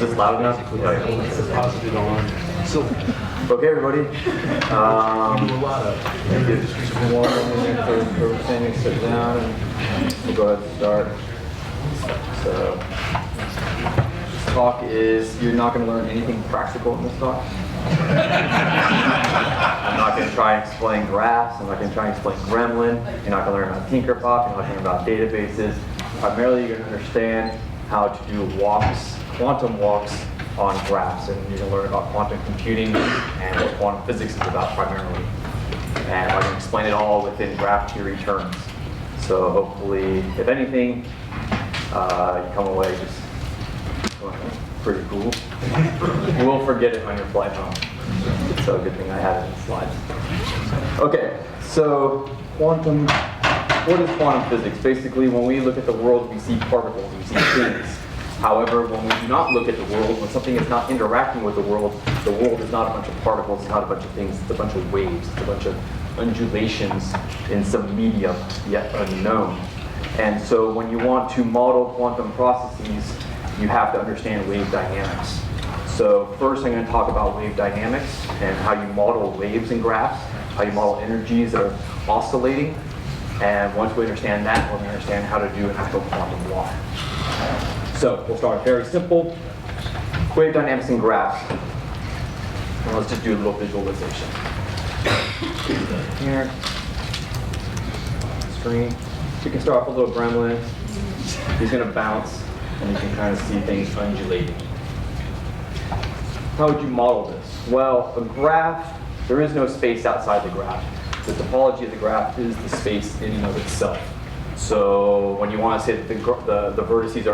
this loud enough? Okay, everybody. Get some water for everything. Sit down, and we'll go ahead and start. So, this talk is, you're not going to learn anything practical in this talk. I'm not going to try and explain graphs. I'm not going to try and explain gremlin. You're not going to learn about tinkerpop. You're not going to learn about databases. Primarily, you're going to understand how to do walks, quantum walks on graphs, and you're going to learn about quantum computing and what quantum physics is about primarily. And I'm going to explain it all within graph theory terms. So hopefully, if anything, you come away just pretty cool. You will forget it on your flight home. So good thing I have it in the slides. Okay, so quantum. What is quantum physics? Basically, when we look at the world, we see particles, we see things. However, when we do not look at the world, when something is not interacting with the world is not a bunch of particles, it's not a bunch of things, it's a bunch of waves, it's a bunch of undulations in some medium yet unknown. And so when you want to model quantum processes, you have to understand wave dynamics. So first I'm going to talk about wave dynamics and how you model waves in graphs, how you model energies that are oscillating. And once we understand that, we're going to understand how to do an actual quantum walk. So we'll start very simple. Wave dynamics in graphs. And let's just do a little visualization. Here. Screen. You can start off with a little gremlin. He's going to bounce, and you can kind of see things undulating. How would you model this? Well, a graph, there is no space outside the graph. The topology of the graph is the space in and of itself. So when you want to say that the vertices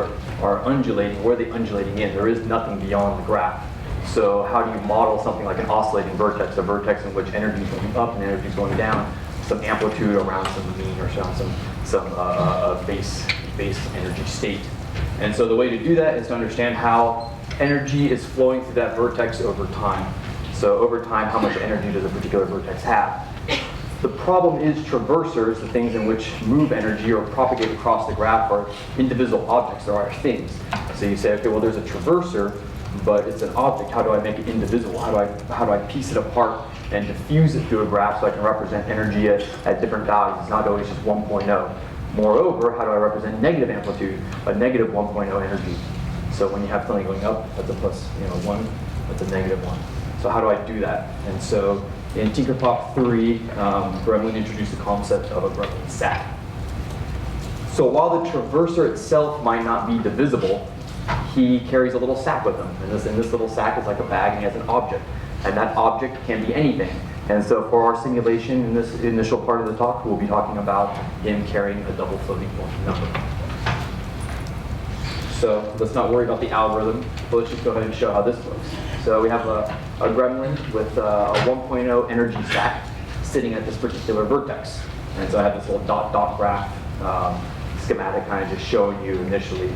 are undulating, where are they undulating in? There is nothing beyond the graph. So how do you model something like an oscillating vertex, a vertex in which energy is going up and energy is going down, some amplitude around some mean or some base energy state? And so the way to do that is to understand how energy is flowing through that vertex over time. So over time, how much energy does a particular vertex have? The problem is traversers, the things in which move energy or propagate across the graph, are indivisible objects. There are things. So you say, okay, well, there's a traverser, but it's an object. How do I make it indivisible? How do I piece it apart and diffuse it through a graph so I can represent energy at different values? It's not always just 1.0. Moreover, how do I represent negative amplitude, a negative 1.0 energy? So when you have something going up, that's a plus 1, that's a negative 1. So how do I do that? And so in Tinkerpop 3, Gremlin introduced the concept of a Gremlin sack. So while the traverser itself might not be divisible, he carries a little sack with him. And this little sack is like a bag, and he has an object. And that object can be anything. And so for our simulation in this initial part of the talk, we'll be talking about him carrying a double floating point number. So let's not worry about the algorithm, but let's just go ahead and show how this works. So we have a gremlin with a 1.0 energy sack sitting at this particular vertex. And so I have this little dot graph schematic kind of just showing you initially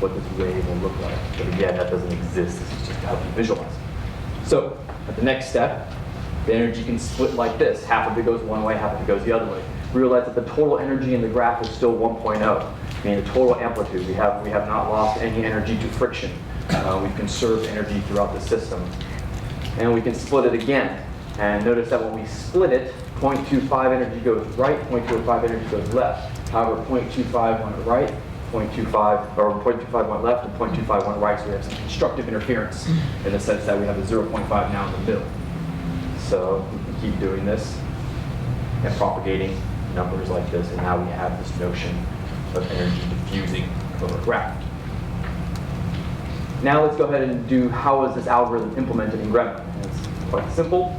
what this wave will look like. But again, that doesn't exist. This is just to help you visualize. So at the next step, the energy can split like this. Half of it goes one way, half of it goes the other way. Realize that the total energy in the graph is still 1.0. Meaning the total amplitude. We have not lost any energy to friction. We've conserved energy throughout the system. And we can split it again. And notice that when we split it, 0.25 energy goes right, 0.25 energy goes left. However, 0.25 went right, 0.25 went left, and 0.25 went right. So we have some constructive interference in the sense that we have a 0.5 now in the middle. So we can keep doing this and propagating numbers like this. And now we have this notion of energy diffusing over a graph. Now let's go ahead and do how is this algorithm implemented in Gremlin. It's quite simple.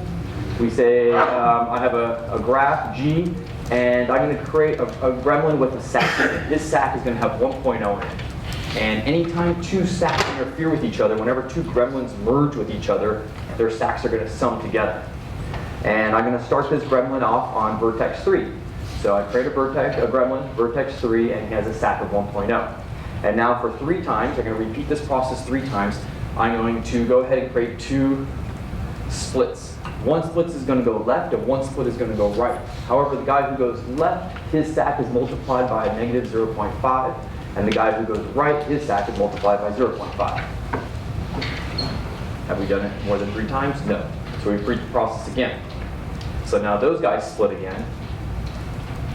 We say I have a graph G, and I'm going to create a gremlin with a sack. This sack is going to have 1.0 in it. And anytime two sacks interfere with each other, whenever two gremlins merge with each other, their sacks are going to sum together. And I'm going to start this gremlin off on vertex 3. So I create a gremlin, vertex 3, and he has a sack of 1.0. And now for 3 times, I'm going to repeat this process 3 times. I'm going to go ahead and create 2 splits. One split is going to go left, and one split is going to go right. However, the guy who goes left, his sack is multiplied by a negative 0.5, and the guy who goes right, his sack is multiplied by 0.5. Have we done it more than 3 times? No. So we repeat the process again. So now those guys split again.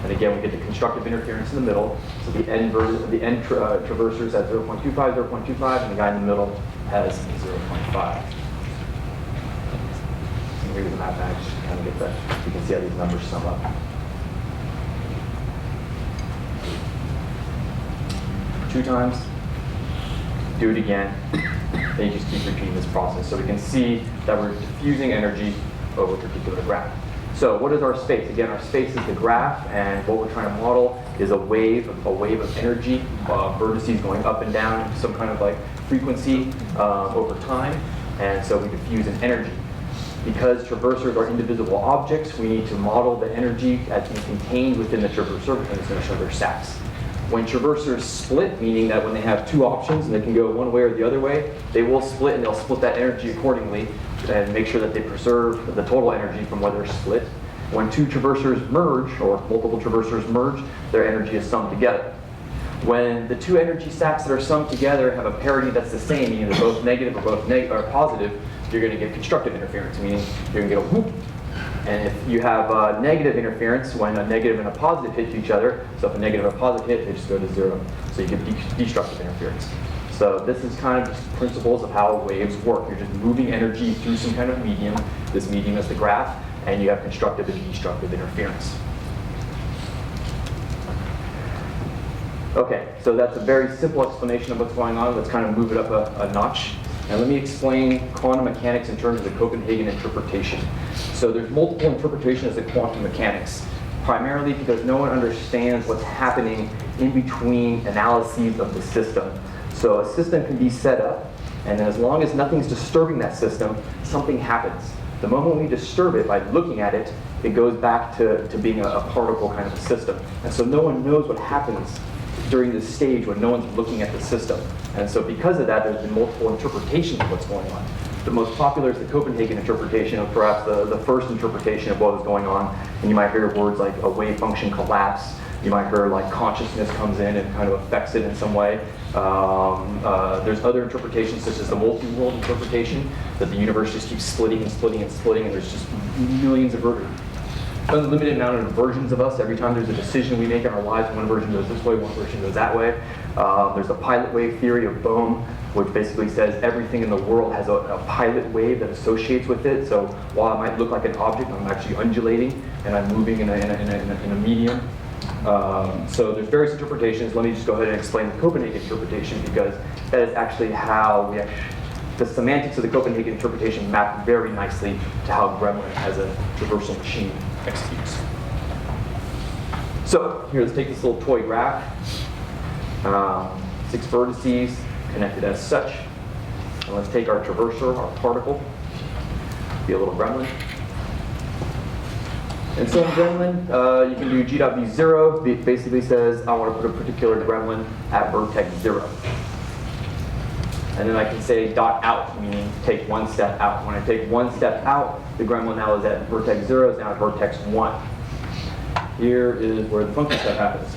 And again, we get the constructive interference in the middle. So the end traversers at 0.25, 0.25, and the guy in the middle has 0.5. Maybe the mathematics just kind of get that. You can see how these numbers sum up. Two times, do it again, then you just keep repeating this process. So we can see that we're diffusing energy over a particular graph. So what is our space? Again, our space is the graph, and what we're trying to model is a wave of energy, vertices going up and down, some kind of like frequency over time, and so we diffuse an energy. Because traversers are indivisible objects, we need to model the energy as being contained within the traverser, and it's going to show their sacks. When traversers split, meaning that when they have 2 options and they can go one way or the other way, they will split, and they'll split that energy accordingly and make sure that they preserve the total energy from where they're split. When 2 traversers merge, or multiple traversers merge, their energy is summed together. When the 2 energy stacks that are summed together have a parity that's the same, meaning they're both negative or both positive, you're going to get constructive interference, meaning you're going to get a whoop. And if you have negative interference, when a negative and a positive hit each other, so if a negative and a positive hit, they just go to 0. So you get destructive interference. So this is kind of just principles of how waves work. You're just moving energy through some kind of medium. This medium is the graph, and you have constructive and destructive interference. Okay, so that's a very simple explanation of what's going on. Let's kind of move it up a notch. And let me explain quantum mechanics in terms of the Copenhagen interpretation. So there's multiple interpretations of quantum mechanics, primarily because no one understands what's happening in between analyses of the system. So a system can be set up, and then as long as nothing's disturbing that system, something happens. The moment we disturb it by looking at it, it goes back to being a particle kind of a system. And so no one knows what happens during this stage when no one's looking at the system. And so because of that, there's been multiple interpretations of what's going on. The most popular is the Copenhagen interpretation, or perhaps the first interpretation of what was going on. And you might hear words like a wavefunction collapse. You might hear like consciousness comes in and kind of affects it in some way. There's other interpretations, such as the multi-world interpretation, that the universe just keeps splitting and splitting and splitting, and there's just millions of unlimited amount of versions of us. Every time there's a decision we make in our lives, one version goes this way, one version goes that way. There's a pilot wave theory of Bohm, which basically says everything in the world has a pilot wave that associates with it. So while it might look like an object, I'm actually undulating and I'm moving in a medium. So there's various interpretations. Let me just go ahead and explain the Copenhagen interpretation, because that is actually how the semantics of the Copenhagen interpretation map very nicely to how Gremlin as a traversal machine executes. So here, let's take this little toy graph. 6 vertices connected as such. And let's take our traversor, our particle, be a little gremlin. And so in gremlin, you can do g.v0. It basically says I want to put a particular gremlin at vertex 0. And then I can say dot out, meaning take one step out. When I take one step out, the gremlin now is at vertex 0, is now at vertex 1. Here is where the function step happens.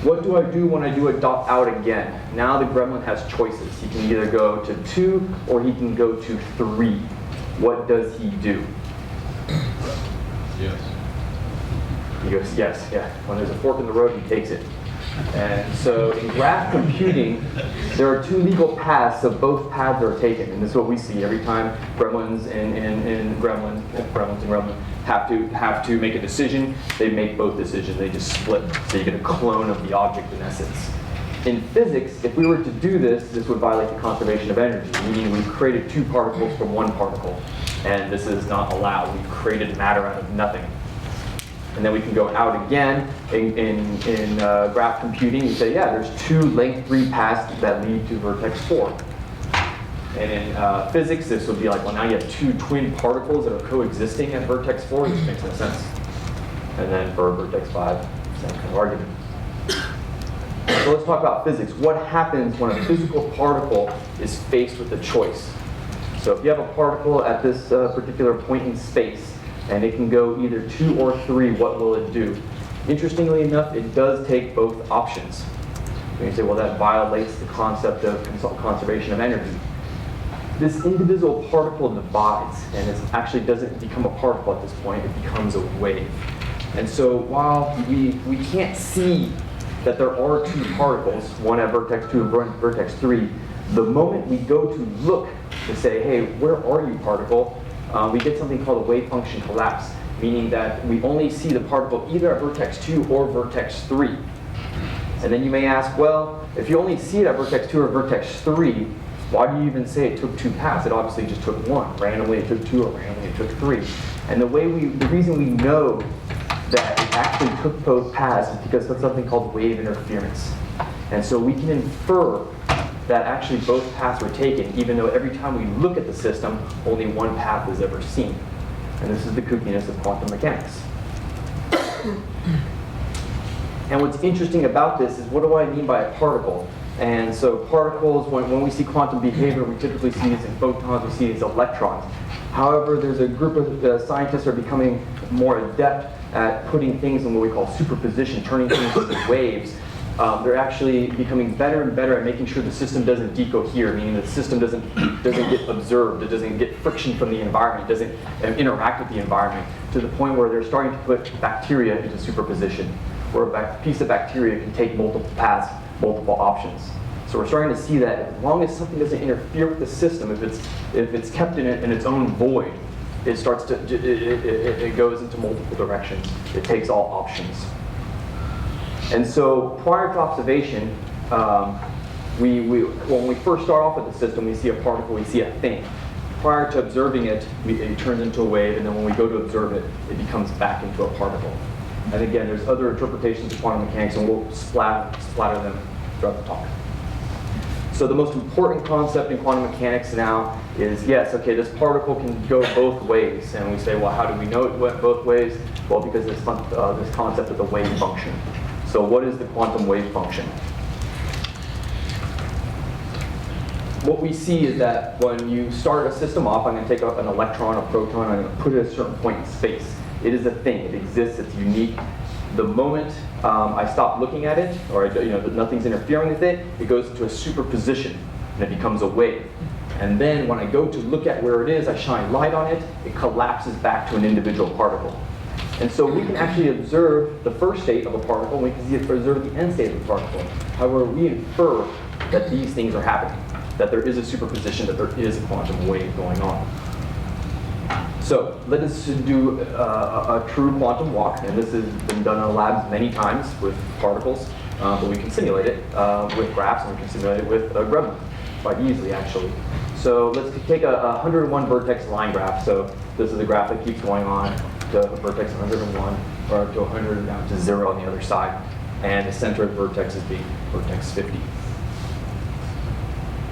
What do I do when I do a dot out again? Now the gremlin has choices. He can either go to 2 or he can go to 3. What does he do? Yes. He goes yes, yeah. When there's a fork in the road, he takes it. And so in graph computing, there are 2 legal paths, so both paths are taken. And this is what we see every time gremlins and gremlin have to make a decision. They make both decisions. They just split. So you get a clone of the object in essence. In physics, if we were to do this, this would violate the conservation of energy, meaning we've created 2 particles from 1 particle. And this is not allowed. We've created matter out of nothing. And then we can go out again. In graph computing, you say, yeah, there's 2 length 3 paths that lead to vertex 4. And in physics, this would be like, well, now you have 2 twin particles that are coexisting at vertex 4. This makes no sense. And then for vertex 5, same kind of argument. So let's talk about physics. What happens when a physical particle is faced with a choice? So if you have a particle at this particular point in space, and it can go either 2 or 3, what will it do? Interestingly enough, it does take both options. And you say, well, that violates the concept of conservation of energy. this indivisible particle divides, and it actually doesn't become a particle at this point, it becomes a wave. And so while we can't see that there are two particles, one at vertex 2 and one at vertex 3, the moment we go to look to say, hey, where are you, particle, we get something called a wavefunction collapse, meaning that we only see the particle either at vertex 2 or vertex 3. And then you may ask, well, if you only see it at vertex 2 or vertex 3, why do you even say it took 2 paths? It obviously just took 1. Randomly it took 2, or randomly it took 3. And the reason we know that it actually took both paths is because of something called wave interference. And so we can infer that actually both paths were taken, even though every time we look at the system, only one path is ever seen. And this is the kookiness of quantum mechanics. And what's interesting about this is, what do I mean by a particle? And so particles, when we see quantum behavior, we typically see these in photons, we see these electrons. However, there's a group of scientists who are becoming more adept at putting things in what we call superposition, turning things into waves. They're actually becoming better and better at making sure the system doesn't decohere, meaning the system doesn't get observed, it doesn't get friction from the environment, it doesn't interact with the environment, to the point where they're starting to put bacteria into superposition, where a piece of bacteria can take multiple paths, multiple options. So we're starting to see that as long as something doesn't interfere with the system, if it's kept in its own void, it goes into multiple directions. It takes all options. And so prior to observation, when we first start off with the system, we see a particle, we see a thing. Prior to observing it, it turns into a wave, and then when we go to observe it, it becomes back into a particle. And again, there's other interpretations of quantum mechanics, and we'll splatter them throughout the talk. So the most important concept in quantum mechanics now is, yes, okay, this particle can go both ways. And we say, well, how do we know it went both ways? Well, because this concept of the wave function. So what is the quantum wave function? What we see is that when you start a system off, I'm going to take an electron, a proton, I'm going to put it at a certain point in space. It is a thing, it exists, it's unique. The moment I stop looking at it, or nothing's interfering with it, it goes into a superposition, and it becomes a wave. And then when I go to look at where it is, I shine light on it, it collapses back to an individual particle. And so we can actually observe the first state of a particle, and we can observe the end state of the particle. However, we infer that these things are happening, that there is a superposition, that there is a quantum wave going on. So let us do a true quantum walk, and this has been done in the labs many times with particles, but we can simulate it with graphs, and we can simulate it with GraphDayTexas quite easily, actually. So let's take a 101 vertex line graph. So this is a graph that keeps going on to vertex 101, or to 100 and down to 0 on the other side, and the center of the vertex is being vertex 50.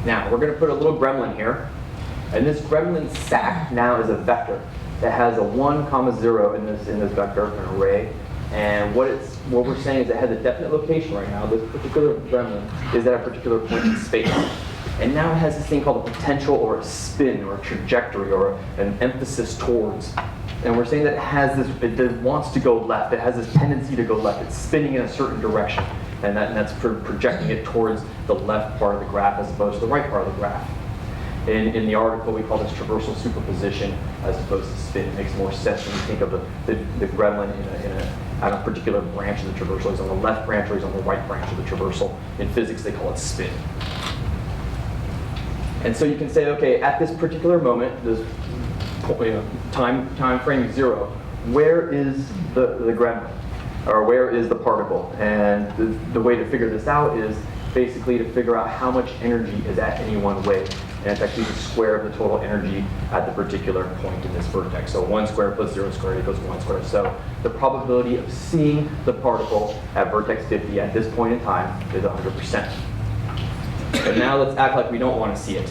Now we're going to put a little gremlin here. And this gremlin sack now is a vector. It has a 1, 0 in this vector, an array. And what we're saying is it has a definite location right now. This particular gremlin is at a particular point in space. And now it has this thing called a potential, or a spin, or a trajectory, or an emphasis towards. And we're saying that it wants to go left. It has this tendency to go left. It's spinning in a certain direction. And that's projecting it towards the left part of the graph as opposed to the right part of the graph. In the article, we call this traversal superposition as opposed to spin. It makes more sense when you think of the gremlin on a particular branch of the traversal. He's on the left branch or he's on the right branch of the traversal. In physics, they call it spin. And so you can say, okay, at this particular moment, this time frame 0, where is the gremlin? Or where is the particle? And the way to figure this out is basically to figure out how much energy is at any one wave. And it's actually the square of the total energy at the particular point in this vertex. So 1 squared plus 0 squared equals 1 squared. So the probability of seeing the particle at vertex 50 at this point in time is 100%. But now let's act like we don't want to see it.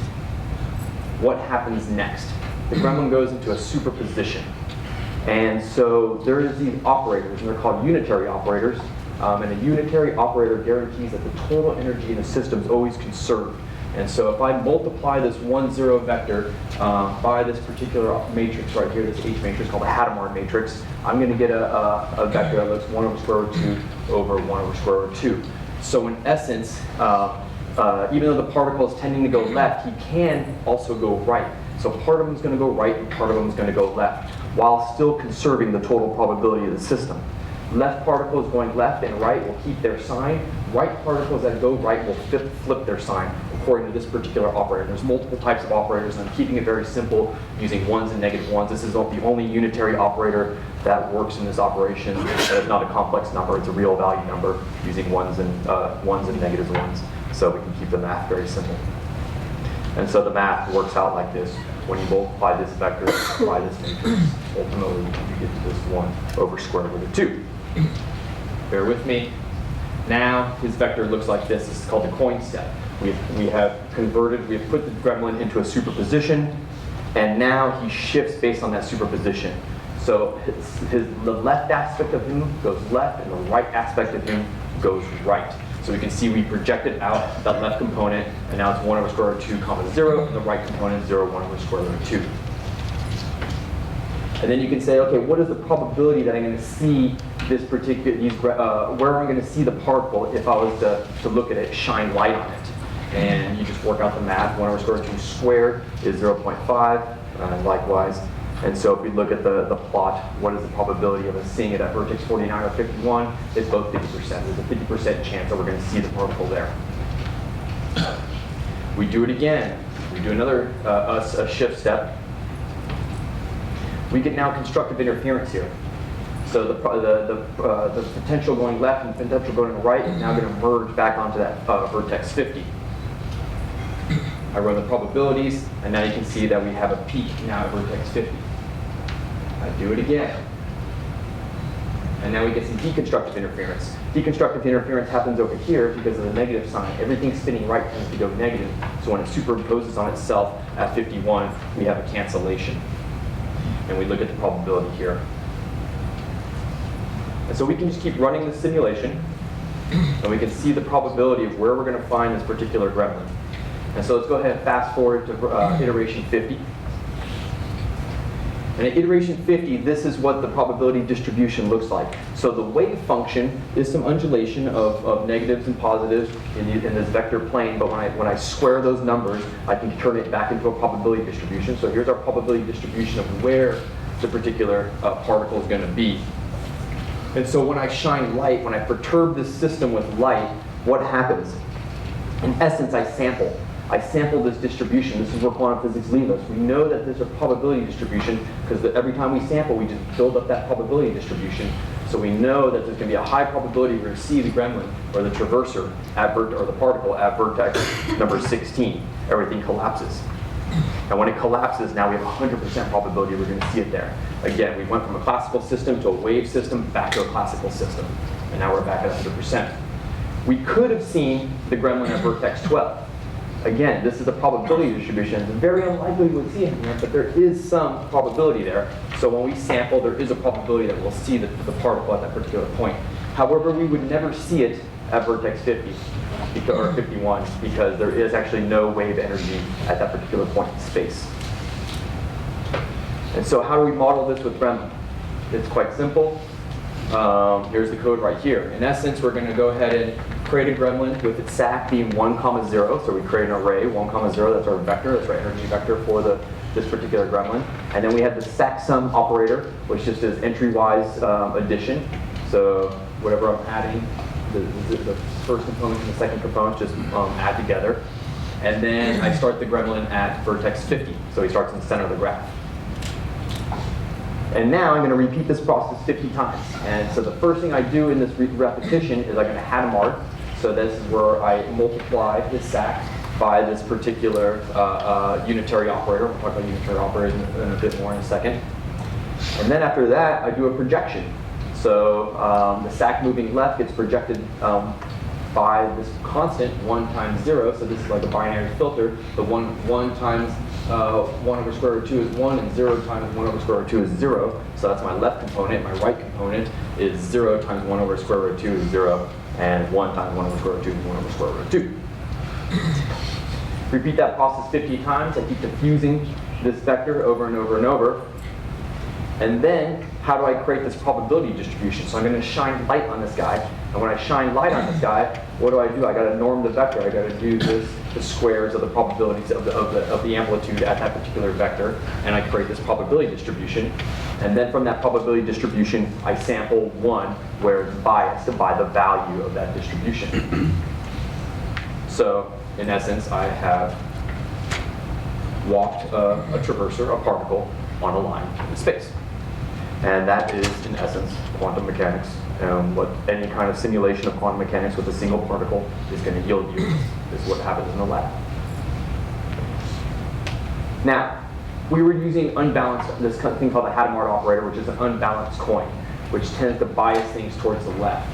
What happens next? The gremlin goes into a superposition. And so there's these operators, and they're called unitary operators. And a unitary operator guarantees that the total energy in the system is always conserved. And so if I multiply this 1, 0 vector by this particular matrix right here, this H matrix called the Hadamard matrix, I'm going to get a vector that looks 1 over square root 2 over 1 over square root 2. So in essence, even though the particle is tending to go left, he can also go right. So part of him is going to go right and part of him is going to go left, while still conserving the total probability of the system. Left particles going left and right will keep their sign. Right particles that go right will flip their sign according to this particular operator. There's multiple types of operators, and I'm keeping it very simple using ones and negative ones. This is the only unitary operator that works in this operation. It's not a complex number, it's a real value number using ones and negative ones. So we can keep the math very simple. And so the math works out like this. When you multiply this vector by this matrix, ultimately you get to this 1 over square root of 2. Bear with me. Now his vector looks like this. This is called the coin step. We have put the gremlin into a superposition, and now he shifts based on that superposition. So the left aspect of him goes left, and the right aspect of him goes right. So we can see we projected out that left component, and now it's 1 over square root of 2 comma 0, and the right component 0, 1 over square root of 2. And then you can say, okay, what is the probability that I'm going to see this particular, where am I going to see the particle if I was to look at it, shine light on it? And you just work out the math. 1 over square root of 2 squared is 0.5, likewise. And so if we look at the plot, what is the probability of us seeing it at vertex 49 or 51? It's both 50%. There's a 50% chance that we're going to see the particle there. We do it again. We do another a shift step. We get now constructive interference here. So the potential going left and the potential going right is now going to merge back onto that vertex 50. I run the probabilities, and now you can see that we have a peak now at vertex 50. I do it again. And now we get some deconstructive interference. Deconstructive interference happens over here because of the negative sign. Everything spinning right tends to go negative. So when it superimposes on itself at 51, we have a cancellation. And we look at the probability here. And so we can just keep running the simulation, and we can see the probability of where we're going to find this particular gremlin. And so let's go ahead and fast forward to iteration 50. And at iteration 50, this is what the probability distribution looks like. So the wave function is some undulation of negatives and positives in this vector plane, but when I square those numbers, I can turn it back into a probability distribution. So here's our probability distribution of where the particular particle is going to be. And so when I shine light, when I perturb this system with light, what happens? In essence, I sample this distribution. This is where quantum physics leaves us. We know that there's a probability distribution because every time we sample, we just build up that probability distribution. So we know that there's going to be a high probability we're going to see the gremlin or the traverser or the particle at vertex number 16. Everything collapses. And when it collapses, now we have a 100% probability we're going to see it there. Again, we went from a classical system to a wave system back to a classical system. And now we're back at 100%. We could have seen the gremlin at vertex 12. Again, this is a probability distribution. It's very unlikely we would see it here, but there is some probability there. So when we sample, there is a probability that we'll see the particle at that particular point. However, we would never see it at vertex 50 or 51 because there is actually no wave energy at that particular point in space. And so how do we model this with gremlin? It's quite simple. Here's the code right here. In essence, we're going to go ahead and create a gremlin with its SAC being 1, 0. So we create an array, 1, 0. That's our vector. That's our energy vector for this particular gremlin. And then we have the SAC sum operator, which just is entry-wise addition. So whatever I'm adding, the first component and the second component just add together. And then I start the gremlin at vertex 50. So he starts in the center of the graph. And now I'm going to repeat this process 50 times. And so the first thing I do in this repetition is I'm going to Hadamard. So this is where I multiply this SAC by this particular unitary operator. We'll talk about unitary operators in a bit more in a second. And then after that, I do a projection. So the SAC moving left gets projected by this constant 1 times 0. So this is like a binary filter. The 1 times 1 over square root of 2 is 1, and 0 times 1 over square root of 2 is 0. So that's my left component. My right component is 0 times 1 over square root of 2 is 0, and 1 times 1 over square root of 2 is 1 over square root of 2. Repeat that process 50 times. I keep diffusing this vector over and over and over. And then, how do I create this probability distribution? So I'm going to shine light on this guy. And when I shine light on this guy, what do? I got to norm the vector. I got to do the squares of the probabilities of the amplitude at that particular vector. And I create this probability distribution. And then from that probability distribution, I sample one where it's biased by the value of that distribution. So in essence, I have walked a traversor, a particle, on a line in space. And that is, in essence, quantum mechanics. What any kind of simulation of quantum mechanics with a single particle is going to yield you is what happens in the lab. Now, we were using unbalanced, this thing called the Hadamard operator, which is an unbalanced coin, which tends to bias things towards the left.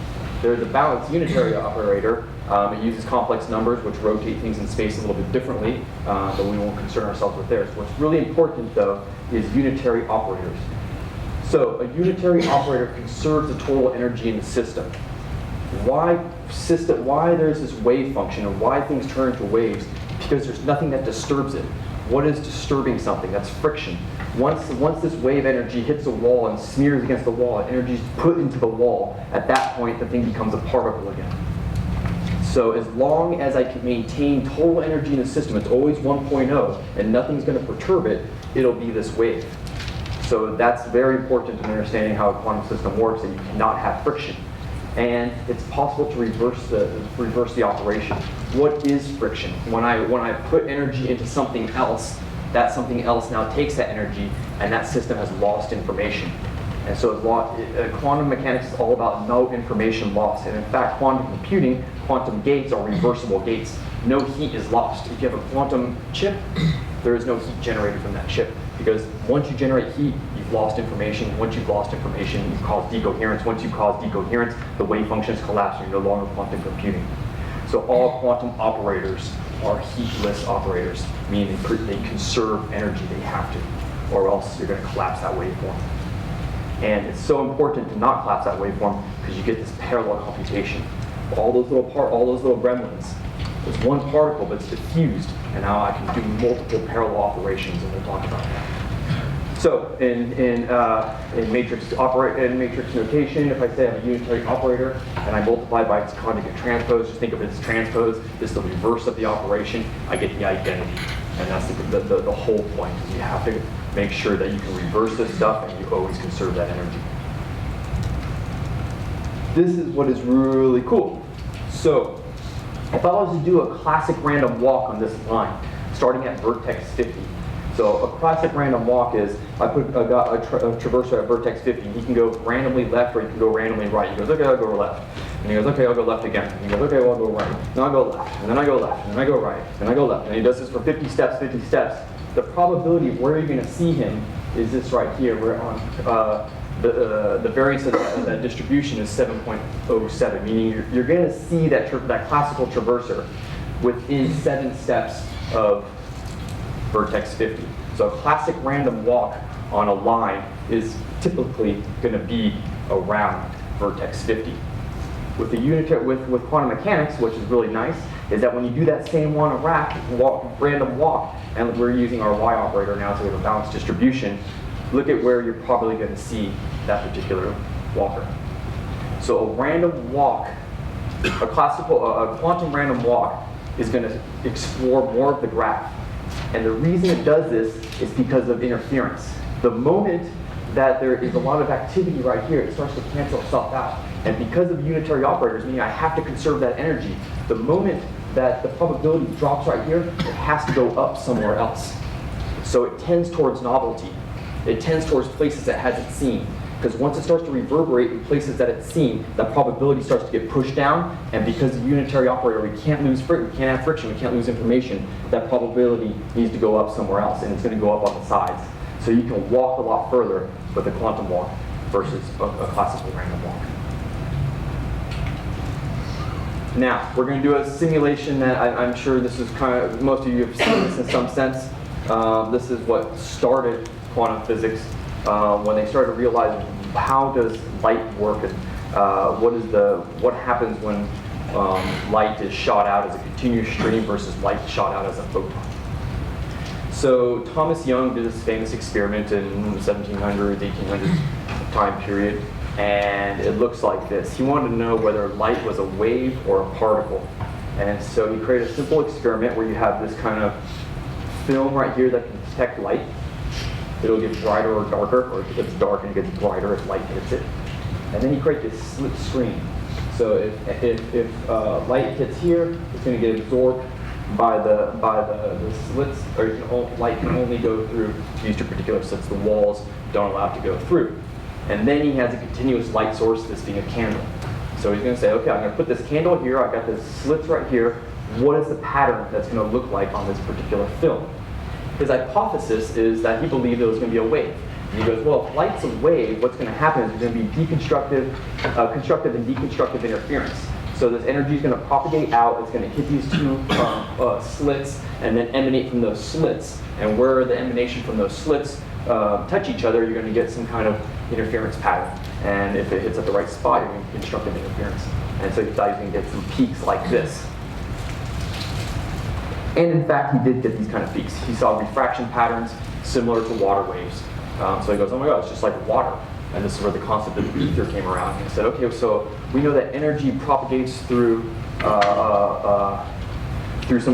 There's a balanced unitary operator. It uses complex numbers, which rotate things in space a little bit differently, but we won't concern ourselves with theirs. What's really important, though, is unitary operators. So a unitary operator conserves the total energy in the system. Why there's this wave function and why things turn into waves? Because there's nothing that disturbs it. What is disturbing something? That's friction. Once this wave energy hits a wall and smears against the wall, energy is put into the wall. At that point, the thing becomes a particle again. So as long as I can maintain total energy in the system, it's always 1.0, and nothing's going to perturb it, it'll be this wave. So that's very important in understanding how a quantum system works, and you cannot have friction. And it's possible to reverse the operation. What is friction? When I put energy into something else, that something else now takes that energy, and that system has lost information. And so quantum mechanics is all about no information loss. And in fact, quantum computing, quantum gates are reversible gates. No heat is lost. If you have a quantum chip, there is no heat generated from that chip. Because once you generate heat, you've lost information. Once you've lost information, you've caused decoherence. Once you cause decoherence, the wave functions collapse and you're no longer quantum computing. So all quantum operators are heatless operators, meaning they conserve energy, they have to, or else you're going to collapse that waveform. And it's so important to not collapse that waveform because you get this parallel computation. All those little gremlins. There's one particle, but it's diffused, and now I can do multiple parallel operations, and we'll talk about that. So in matrix notation, if I say I have a unitary operator and I multiply by its conjugate transpose, just think of it as transpose. This is the reverse of the operation. I get the identity, and that's the whole point. Is you have to make sure that you can reverse this stuff, and you always conserve that energy. This is what is really cool. So if I was to do a classic random walk on this line, starting at vertex 50. So a classic random walk is, I put a traversor at vertex 50. He can go randomly left or he can go randomly right. He goes, okay, I'll go left. And he goes, okay, I'll go left again. And he goes, okay, well, I'll go right. Then I'll go left. And then I go left. And then I go right. And I go left. And he does this for 50 steps, 50 steps. The probability of where you're going to see him is this right here. Where on the variance of that distribution is 7.07, meaning you're going to see that classical traversor within 7 steps of vertex 50. So a classic random walk on a line is typically going to be around vertex 50. With the with quantum mechanics, which is really nice, is that when you do that same one random walk, and we're using our Y operator now, so we have a balanced distribution, look at where you're probably going to see that particular walker. So a random walk, a quantum random walk is going to explore more of the graph. And the reason it does this is because of interference. The moment that there is a lot of activity right here, it starts to cancel itself out. And because of unitary operators, meaning I have to conserve that energy, the moment that the probability drops right here, it has to go up somewhere else. So it tends towards novelty. It tends towards places that it hasn't seen. Because once it starts to reverberate in places that it's seen, that probability starts to get pushed down, and because of the unitary operator, we can't lose friction, we can't have friction, we can't lose information, that probability needs to go up somewhere else, and it's going to go up on the sides. So you can walk a lot further with a quantum walk versus a classical random walk. Now, we're going to do a simulation that I'm sure this is most of you have seen this in some sense. This is what started quantum physics when they started realizing how does light work and what happens when light is shot out as a continuous stream versus light shot out as a photon. So Thomas Young did this famous experiment in the 1700s, 1800s time period, and it looks like this. He wanted to know whether light was a wave or a particle. And so he created a simple experiment where you have this kind of film right here that can detect light. It'll get brighter or darker, or if it's dark and it gets brighter if light hits it. And then he created this slit screen. So if light hits here, it's going to get absorbed by the slits, or light can only go through these two particular slits. The walls don't allow it to go through. And then he has a continuous light source, this being a candle. So he's going to say, okay, I'm going to put this candle here. I've got this slits right here. What is the pattern that's going to look like on this particular film? His hypothesis is that he believed it was going to be a wave. And he goes, well, if light's a wave, what's going to happen is there's going to be constructive and deconstructive interference. So this energy is going to propagate out. It's going to hit these two slits and then emanate from those slits. And where the emanation from those slits touch each other, you're going to get some kind of interference pattern. And if it hits at the right spot, you're going to get constructive interference. And so he thought he was going to get some peaks like this. And in fact, he did get these kind of peaks. He saw refraction patterns similar to water waves. So he goes, oh my God, it's just like water. And this is where the concept of ether came around. And he said, okay, so we know that energy propagates through some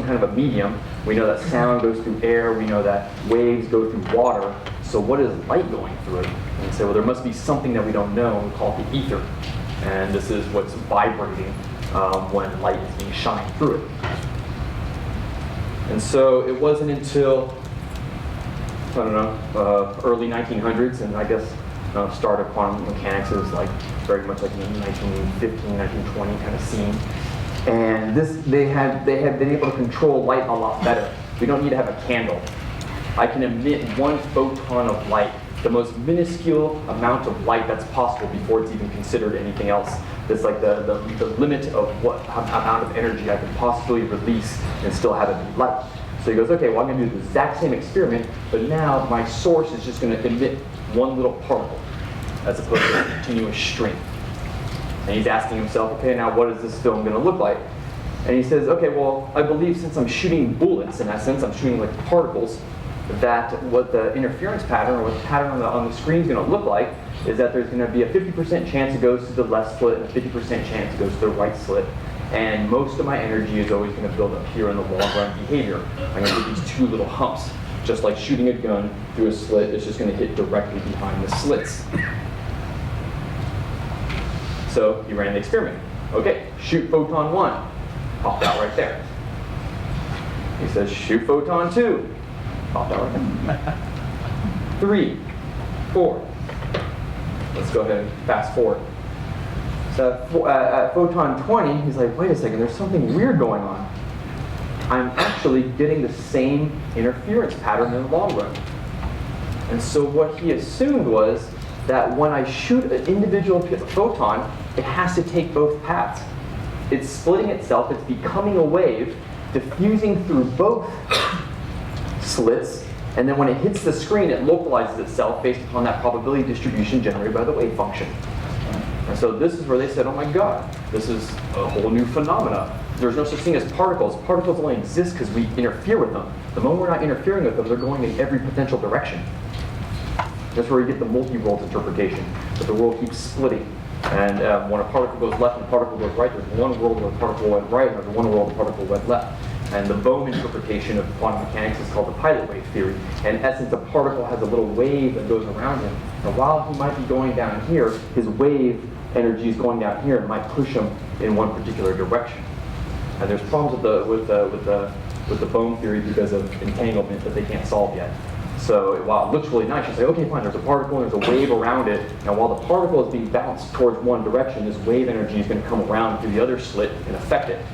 kind of a medium. We know that sound goes through air. We know that waves go through water. So what is light going through it? And he said, well, there must be something that we don't know, and we call it the ether. And this is what's vibrating when light is being shined through it. And so it wasn't until, I don't know, early 1900s, and I guess start of quantum mechanics is like very much like in 1915, 1920 kind of scene. And they have been able to control light a lot better. We don't need to have a candle. I can emit one photon of light, the most minuscule amount of light that's possible before it's even considered anything else. That's like the limit of what amount of energy I can possibly release and still have it be light. So he goes, okay, well, I'm going to do the exact same experiment, but now my source is just going to emit one little particle as opposed to a continuous stream. And he's asking himself, okay, now what is this film going to look like? And he says, okay, well, I believe since I'm shooting bullets, in essence, I'm shooting like particles, that what the interference pattern or what the pattern on the screen is going to look like is that there's going to be a 50% chance it goes to the left slit and a 50% chance it goes to the right slit. And most of my energy is always going to build up here in the long run behavior. I'm going to get these two little humps. Just like shooting a gun through a slit, it's just going to hit directly behind the slits. So he ran the experiment. Okay, shoot photon 1. Popped out right there. He says, shoot photon 2. Popped out right there. 3, 4. Let's go ahead and fast forward. So at photon 20, he's like, wait a second, there's something weird going on. I'm actually getting the same interference pattern in the long run. And so what he assumed was that when I shoot an individual photon, it has to take both paths. It's splitting itself, it's becoming a wave, diffusing through both slits, and then when it hits the screen, it localizes itself based upon that probability distribution generated by the wave function. And so this is where they said, oh my God, this is a whole new phenomena. There's no such thing as particles. Particles only exist because we interfere with them. The moment we're not interfering with them, they're going in every potential direction. That's where you get the multi-world interpretation, that the world keeps splitting. And when a particle goes left and a particle goes right, there's one world where a particle went right, and there's one world where a particle went left. And the Bohm interpretation of quantum mechanics is called the pilot wave theory. In essence, a particle has a little wave that goes around him. And while he might be going down here, his wave energy is going down here and might push him in one particular direction. And there's problems with the Bohm theory because of entanglement that they can't solve yet. So while it looks really nice, you say, okay, fine, there's a particle and there's a wave around it. And while the particle is being bounced towards one direction, this wave energy is going to come around through the other slit and affect it.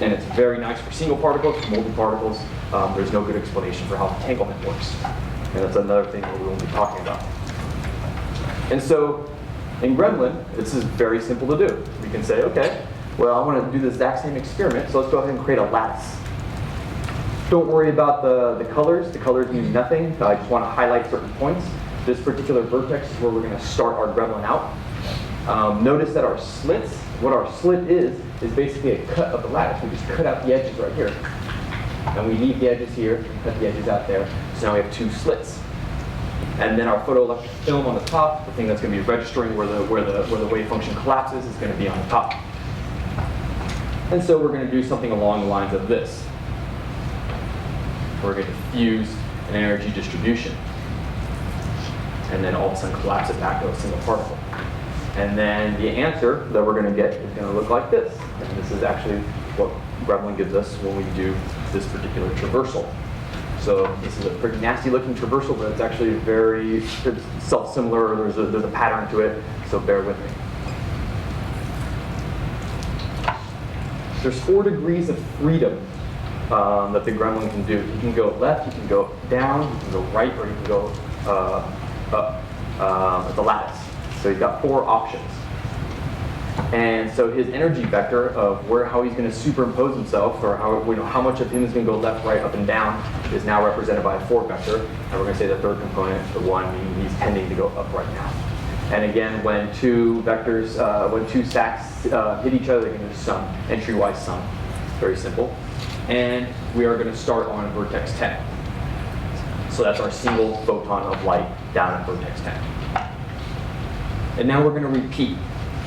And it's very nice for single particles, for multi-particles. There's no good explanation for how entanglement works. And that's another thing that we won't be talking about. And so in Gremlin, this is very simple to do. We can say, okay, well, I want to do the exact same experiment, so let's go ahead and create a lattice. Don't worry about the colors. The colors mean nothing. I just want to highlight certain points. This particular vertex is where we're going to start our Gremlin out. Notice that our slits, what our slit is basically a cut of the lattice. We just cut out the edges right here. And we leave the edges here, cut the edges out there. So now we have 2 slits. And then our photoelectric film on the top, the thing that's going to be registering where the wave function collapses, is going to be on the top. And so we're going to do something along the lines of this. We're going to fuse an energy distribution, and then all of a sudden collapse it back to a single particle. And then the answer that we're going to get is going to look like this. And this is actually what Gremlin gives us when we do this particular traversal. So this is a pretty nasty looking traversal, but it's actually very self-similar. There's a pattern to it, so bear with me. There's 4 degrees of freedom that the Gremlin can do. You can go left, you can go down, you can go right, or you can go up at the lattice. So he's got 4 options. And so his energy vector of how he's going to superimpose himself, or how much of him is going to go left, right, up, and down, is now represented by a 4 vector. And we're going to say the third component, the 1, meaning he's tending to go up right now. And again, when 2 vectors, when 2 stacks hit each other, they're going to sum, entry-wise sum. Very simple. And we are going to start on vertex 10. So that's our single photon of light down at vertex 10. And now we're going to repeat.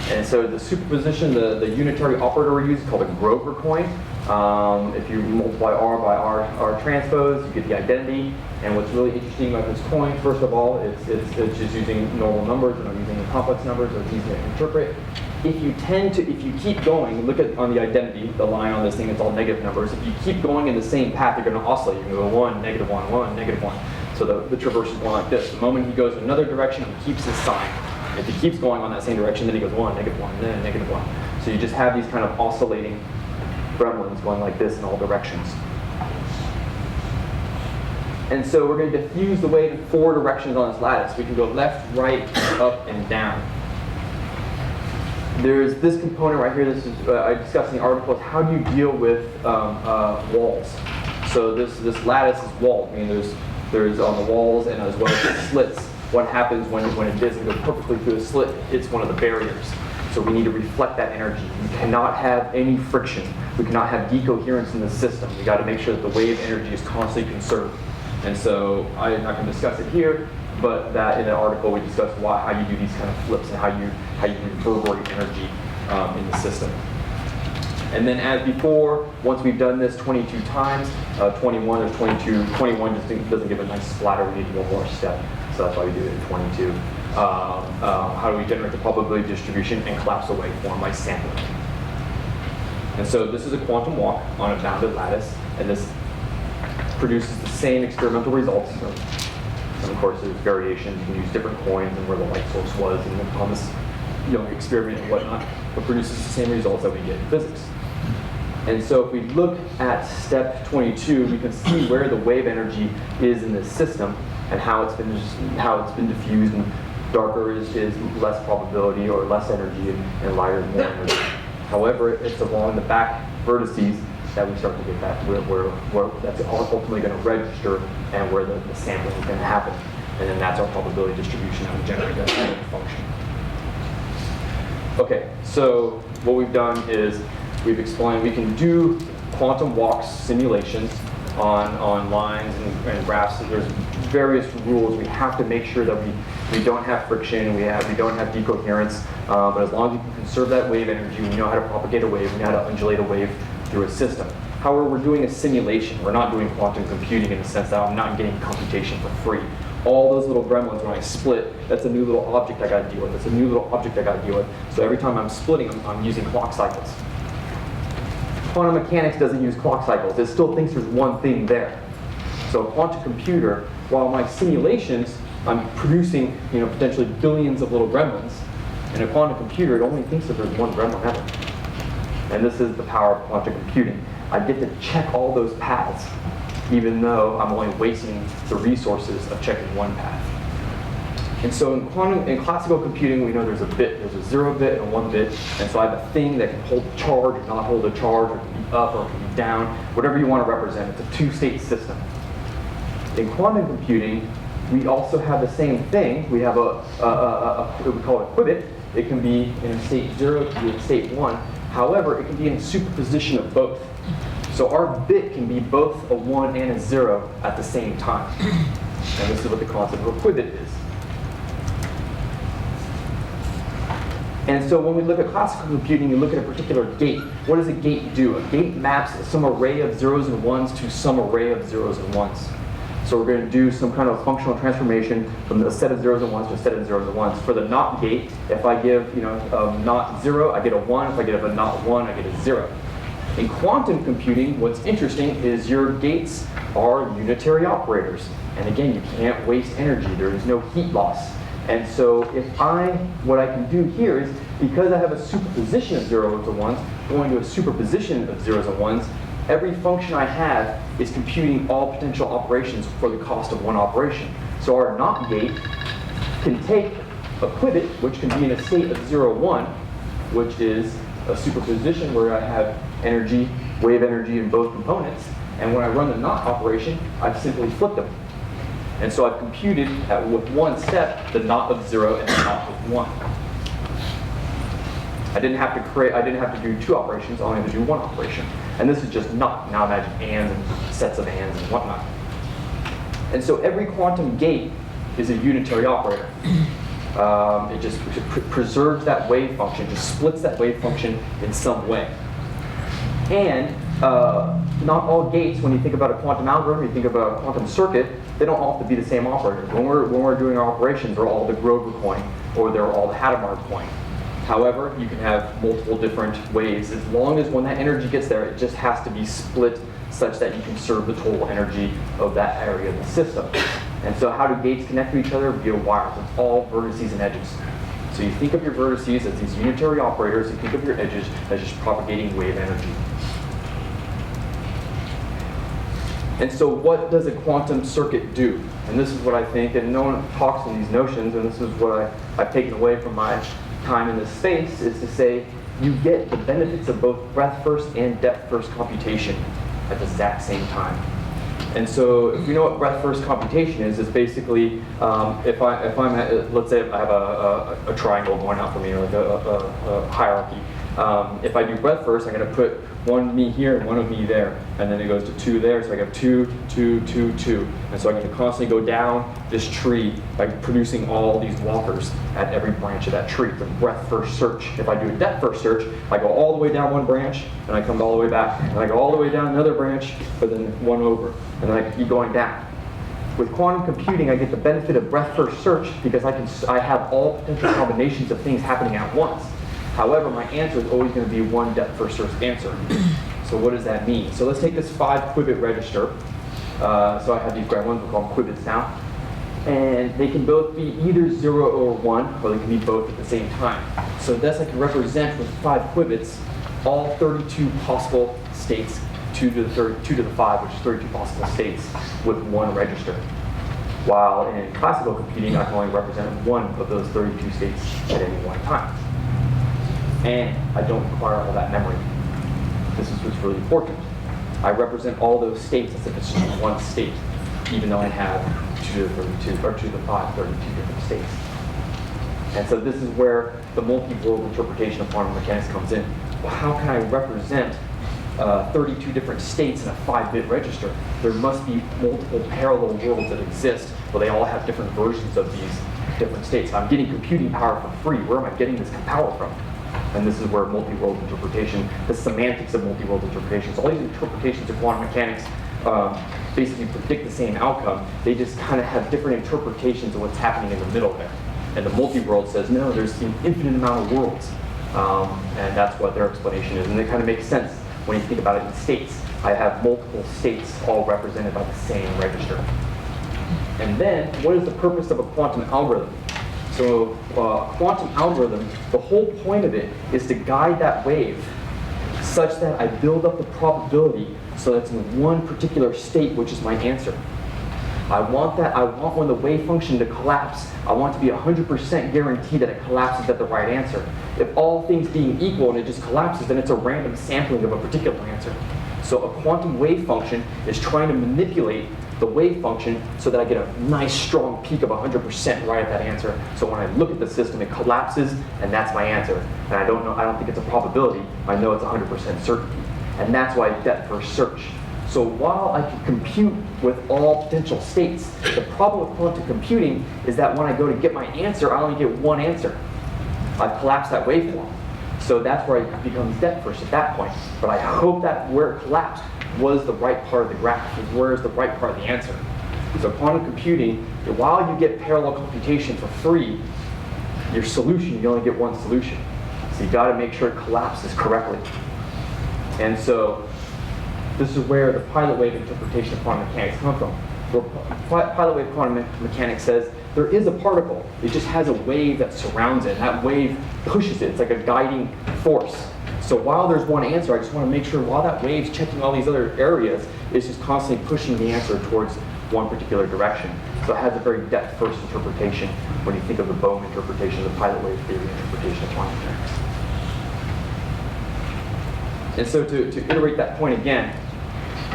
And so the superposition, the unitary operator we use is called a Grover coin. If you multiply R by R transpose, you get the identity. And what's really interesting about this coin, first of all, it's just using normal numbers, and I'm using complex numbers, so it's easy to interpret. If you keep going, look at on the identity, the line on this thing, it's all negative numbers. If you keep going in the same path, you're going to oscillate. You're going to go 1, -1, 1, -1. So the traverse is going like this. The moment he goes in another direction, he keeps his sign. If he keeps going on that same direction, then he goes 1, -1, and then -1. So you just have these kind of oscillating gremlins going like this in all directions. And so we're going to diffuse the wave in 4 directions on this lattice. We can go left, right, up, and down. There's this component right here. This is I discussed in the article. Is how do you deal with walls? So this lattice is walled. I mean, there's on the walls and as well as the slits. What happens when it doesn't go perfectly through the slit? It's one of the barriers. So we need to reflect that energy. We cannot have any friction. We cannot have decoherence in the system. We got to make sure that the wave energy is constantly conserved. And so I'm not going to discuss it here, but that in the article we discussed how you do these kind of flips and how you reverberate energy in the system. And then as before, once we've done this 22 times, 21, there's 22, 21 just doesn't give a nice splatter. We need one more step. So that's why we do it in 22. How do we generate the probability distribution and collapse the waveform by sampling? And so this is a quantum walk on a bounded lattice, and this produces the same experimental results. And of course, there's variations. You can use different coins and where the light source was, and on this experiment and whatnot, but produces the same results that we get in physics. And so if we look at step 22, we can see where the wave energy is in this system and how it's been diffused. And darker is less probability or less energy, and lighter is more energy. However, it's along the back vertices that we start to get that where that's ultimately going to register and where the sampling is going to happen. And then that's our probability distribution that we generate that function. Okay, so what we've done is we've explained we can do quantum walks simulations on lines and graphs. There's various rules. We have to make sure that we don't have friction, we don't have decoherence, but as long as we can conserve that wave energy, we know how to propagate a wave, we know how to undulate a wave through a system. However, we're doing a simulation. We're not doing quantum computing in the sense that I'm not getting computation for free. All those little gremlins, when I split, that's a new little object I got to deal with. That's a new little object I got to deal with. So every time I'm splitting, I'm using clock cycles. Quantum mechanics doesn't use clock cycles. It still thinks there's one thing there. So a quantum computer, while my simulations, I'm producing potentially billions of little gremlins. In a quantum computer, it only thinks that there's one gremlin ever. And this is the power of quantum computing. I get to check all those paths, even though I'm only wasting the resources of checking one path. And so in classical computing, we know there's a 0 bit and a 1 bit, and so I have a thing that can hold a charge or not hold a charge, or it can be up or it can be down, whatever you want to represent. It's a 2-state system. In quantum computing, we also have the same thing. We have what we call a qubit. It can be in a state 0, it can be in state 1. However, it can be in superposition of both. So our bit can be both a 1 and a 0 at the same time. And this is what the concept of a qubit is. And so when we look at classical computing, you look at a particular gate. What does a gate do? A gate maps some array of zeros and ones to some array of zeros and ones. So we're going to do some kind of functional transformation from a set of zeros and ones to a set of zeros and ones. For the not gate, if I give a not 0, I get a 1. If I give a not 1, I get a 0. In quantum computing, what's interesting is your gates are unitary operators. And again, you can't waste energy. There is no heat loss. And so what I can do here is, because I have a superposition of zeros and ones, going to a superposition of zeros and ones, every function I have is computing all potential operations for the cost of one operation. So our NOT gate can take a qubit, which can be in a state of 0, 1, which is a superposition where I have energy, wave energy in both components. And when I run the NOT operation, I've simply flipped them. And so I've computed with one step the NOT of 0 and the NOT of 1. I didn't have to do 2 operations, I only had to do 1 operation. And this is just NOT. Now imagine ands and sets of ands and whatnot. And so every quantum gate is a unitary operator. It just preserves that wave function, just splits that wave function in some way. And not all gates, when you think about a quantum algorithm, you think about a quantum circuit, they don't all have to be the same operator. When we're doing our operations, they're all the Grover coin, or they're all the Hadamard coin. However, you can have multiple different ways. As long as when that energy gets there, it just has to be split such that you conserve the total energy of that area of the system. And so how do gates connect to each other? Via wires. It's all vertices and edges. So you think of your vertices as these unitary operators, you think of your edges as just propagating wave energy. And so what does a quantum circuit do? And this is what I think, and no one talks in these notions, and this is what I've taken away from my time in this space, is to say you get the benefits of both breadth first and depth first computation at the exact same time. And so if you know what breadth first computation is, it's basically if I'm at, let's say I have a triangle going out for me, or like a hierarchy. If I do breadth first, I'm going to put one of me here and one of me there, and then it goes to 2 there, so I have 2, 2, 2, 2. And so I'm going to constantly go down this tree by producing all these walkers at every branch of that tree. The breadth first search. If I do a depth first search, I go all the way down one branch, and I come all the way back, and I go all the way down another branch, but then one over, and then I keep going down. With quantum computing, I get the benefit of breadth first search because I have all potential combinations of things happening at once. However, my answer is always going to be one depth first search answer. So what does that mean? So let's take this 5 qubit register. So I have these grand ones, we'll call them qubits now. And they can both be either 0 or 1, or they can be both at the same time. So thus I can represent with 5 qubits all 32 possible states, 2 to the 5, which is 32 possible states with 1 register. While in classical computing, I can only represent 1 of those 32 states at any one time. And I don't require all that memory. This is what's really important. I represent all those states as if it's just one state, even though I have 2 to the 32, or 2 to the 5, 32 different states. And so this is where the multi-world interpretation of quantum mechanics comes in. Well, how can I represent 32 different states in a 5-bit register? There must be multiple parallel worlds that exist, where they all have different versions of these different states. I'm getting computing power for free. Where am I getting this power from? And this is where multi-world interpretation, the semantics of multi-world interpretations, all these interpretations of quantum mechanics basically predict the same outcome. They just kind of have different interpretations of what's happening in the middle there. And the multi-world says, no, there's an infinite amount of worlds. And that's what their explanation is. And it kind of makes sense when you think about it in states. I have multiple states all represented by the same register. And then, what is the purpose of a quantum algorithm? So quantum algorithm, the whole point of it is to guide that wave such that I build up the probability so that it's in one particular state, which is my answer. I want when the wave function to collapse, I want to be 100% guaranteed that it collapses at the right answer. If all things being equal and it just collapses, then it's a random sampling of a particular answer. So a quantum wave function is trying to manipulate the wave function so that I get a nice strong peak of 100% right at that answer. So when I look at the system, it collapses, and that's my answer. And I don't think it's a probability. I know it's 100% certainty. And that's why depth first search. So while I can compute with all potential states, the problem with quantum computing is that when I go to get my answer, I only get one answer. I've collapsed that waveform. So that's where it becomes depth first at that point. But I hope that where it collapsed was the right part of the graph, is where is the right part of the answer. So quantum computing, while you get parallel computation for free, your solution, you only get one solution. So you got to make sure it collapses correctly. And so this is where the pilot wave interpretation of quantum mechanics comes from. Where pilot wave quantum mechanics says there is a particle, it just has a wave that surrounds it, and that wave pushes it. It's like a guiding force. So while there's one answer, I just want to make sure while that wave's checking all these other areas, it's just constantly pushing the answer towards one particular direction. So it has a very depth-first interpretation when you think of the Bohm interpretation, the pilot wave theory interpretation of quantum mechanics. And so to iterate that point again,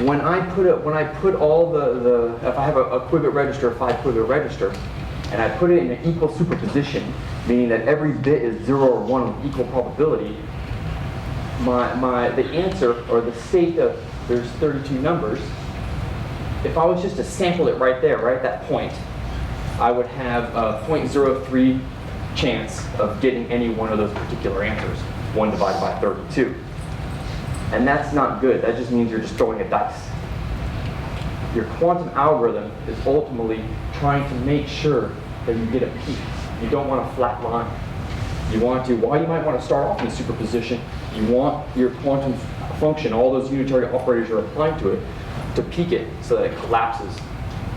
when I put all if I have a qubit register, a 5-qubit register, and I put it in an equal superposition, meaning that every bit is 0 or 1 with equal probability, the answer, or the state of, there's 32 numbers, if I was just to sample it right there, right at that point, I would have a 0.03 chance of getting any one of those particular answers, 1 divided by 32. And that's not good. That just means you're just throwing a dice. Your quantum algorithm is ultimately trying to make sure that you get a peak. You don't want a flat line. You want to, while you might want to start off in superposition, you want your quantum function, all those unitary operators you're applying to it, to peak it so that it collapses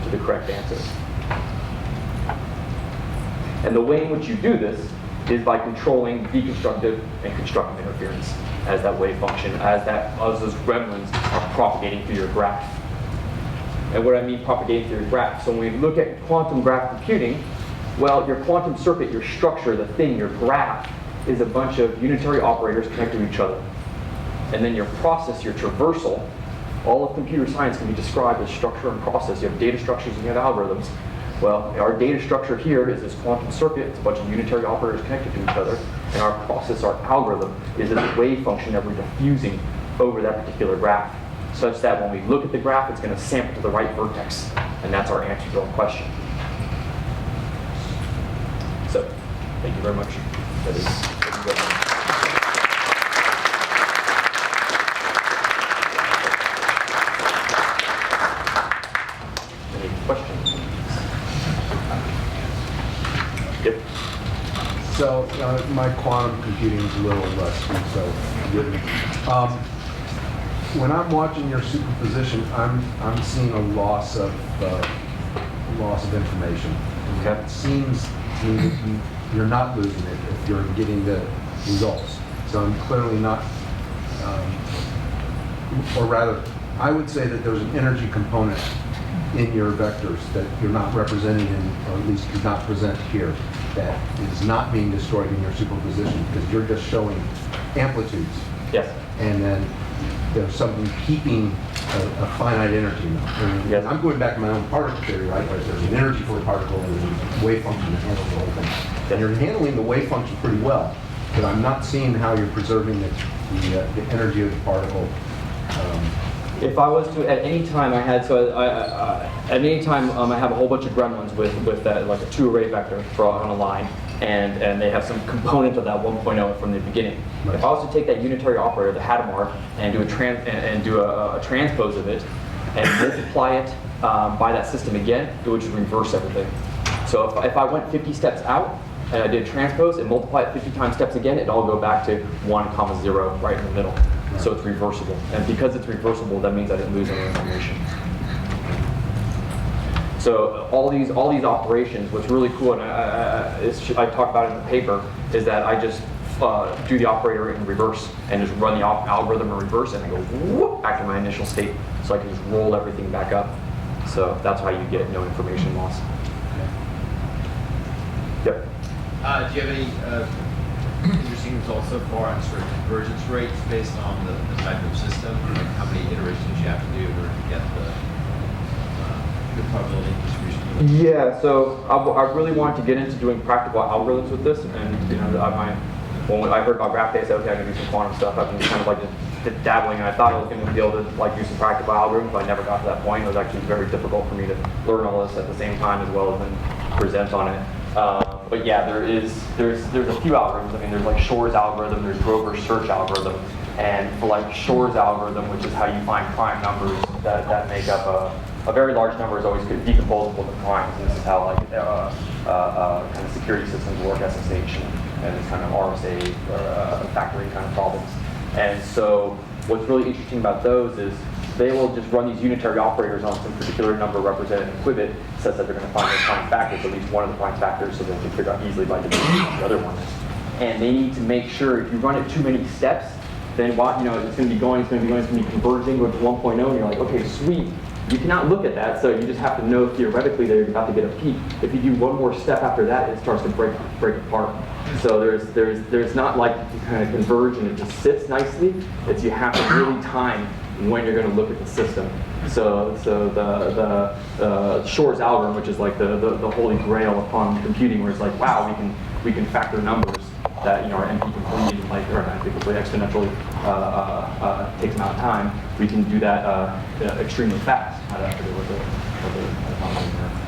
to the correct answer. And the way in which you do this is by controlling deconstructive and constructive interference as that wave function, as those gremlins are propagating through your graph. And what I mean propagating through your graph, so when we look at quantum graph computing, well, your quantum circuit, your structure, the thing, your graph, is a bunch of unitary operators connected to each other. And then your process, your traversal, all of computer science can be described as structure and process. You have data structures and you have algorithms. Well, our data structure here is this quantum circuit. It's a bunch of unitary operators connected to each other. And our process, our algorithm, is this wave function that we're diffusing over that particular graph, such that when we look at the graph, it's going to sample to the right vertex. And that's our answer to our question. So, thank you very much. That is questions? Yep. So my quantum computing is a little rusty, so forgive me. When I'm watching your superposition, I'm seeing a loss of information. Okay. It seems to me that you're not losing it if you're getting the results. So I'm clearly not, or rather, I would say that there's an energy component in your vectors that you're not representing in, or at least do not present here, that is not being destroyed in your superposition because you're just showing amplitudes. Yes. And then there's something keeping a finite energy now. Yes. I'm going back to my own particle theory, right? There's an energy for a particle and there's a wave function that handles the whole thing. And you're handling the wave function pretty well, but I'm not seeing how you're preserving the energy of the particle. If I was to, at any time I had, so at any time I have a whole bunch of gremlins with that, like a 2-array vector on a line, and they have some component of that 1.0 from the beginning. Right. If I was to take that unitary operator, the Hadamard, and do a transpose of it, and multiply it by that system again, it would just reverse everything. So if I went 50 steps out, and I did transpose and multiply it 50 times steps again, it'd all go back to 1, 0 right in the middle. Right. So it's reversible. And because it's reversible, that means I didn't lose any information. So all these operations, what's really cool, and I talk about it in the paper, is that I just do the operator in reverse and just run the algorithm in reverse, and I go whoop, back to my initial state, so I can just roll everything back up. So that's how you get no information loss. Yep. Do you have any interesting results so far on sort of convergence rates based on the type of system, like how many iterations you have to do in order to get the good probability distribution? Yeah, so I really wanted to get into doing practical algorithms with this, and when I heard about GraphDay, I said, okay, I'm gonna do some quantum stuff. I've been kind of like dabbling, and I thought I was going to be able to like do some practical algorithms, but I never got to that point. It was actually very difficult for me to learn all this at the same time as well as then present on it. But yeah, there's a few algorithms. I mean, there's like Shor's algorithm, there's Grover's search algorithm, and for like Shor's algorithm, which is how you find prime numbers that make up a very large number is always decomposable to primes. And this is how like kind of security systems work, SSH, and this kind of RSA or factoring kind of problems. And so what's really interesting about those is they will just run these unitary operators on some particular number represented in Qubit, says that they're going to find the prime factors, at least one of the prime factors, so they can figure out easily by division what the other one is. And they need to make sure if you run it too many steps, then what, it's going to be going, it's going to be converging, go to 1.0, and you're like, okay, sweet. You cannot look at that, so you just have to know theoretically that you're about to get a peak. If you do one more step after that, it starts to break apart. So there's not like you kind of converge and it just sits nicely. It's you have to really time when you're going to look at the system. So the Shor's algorithm, which is like the holy grail of quantum computing, where it's like, wow, we can factor numbers that are NP complete, like or not NP complete, exponentially takes amount of time. We can do that extremely fast. I forget what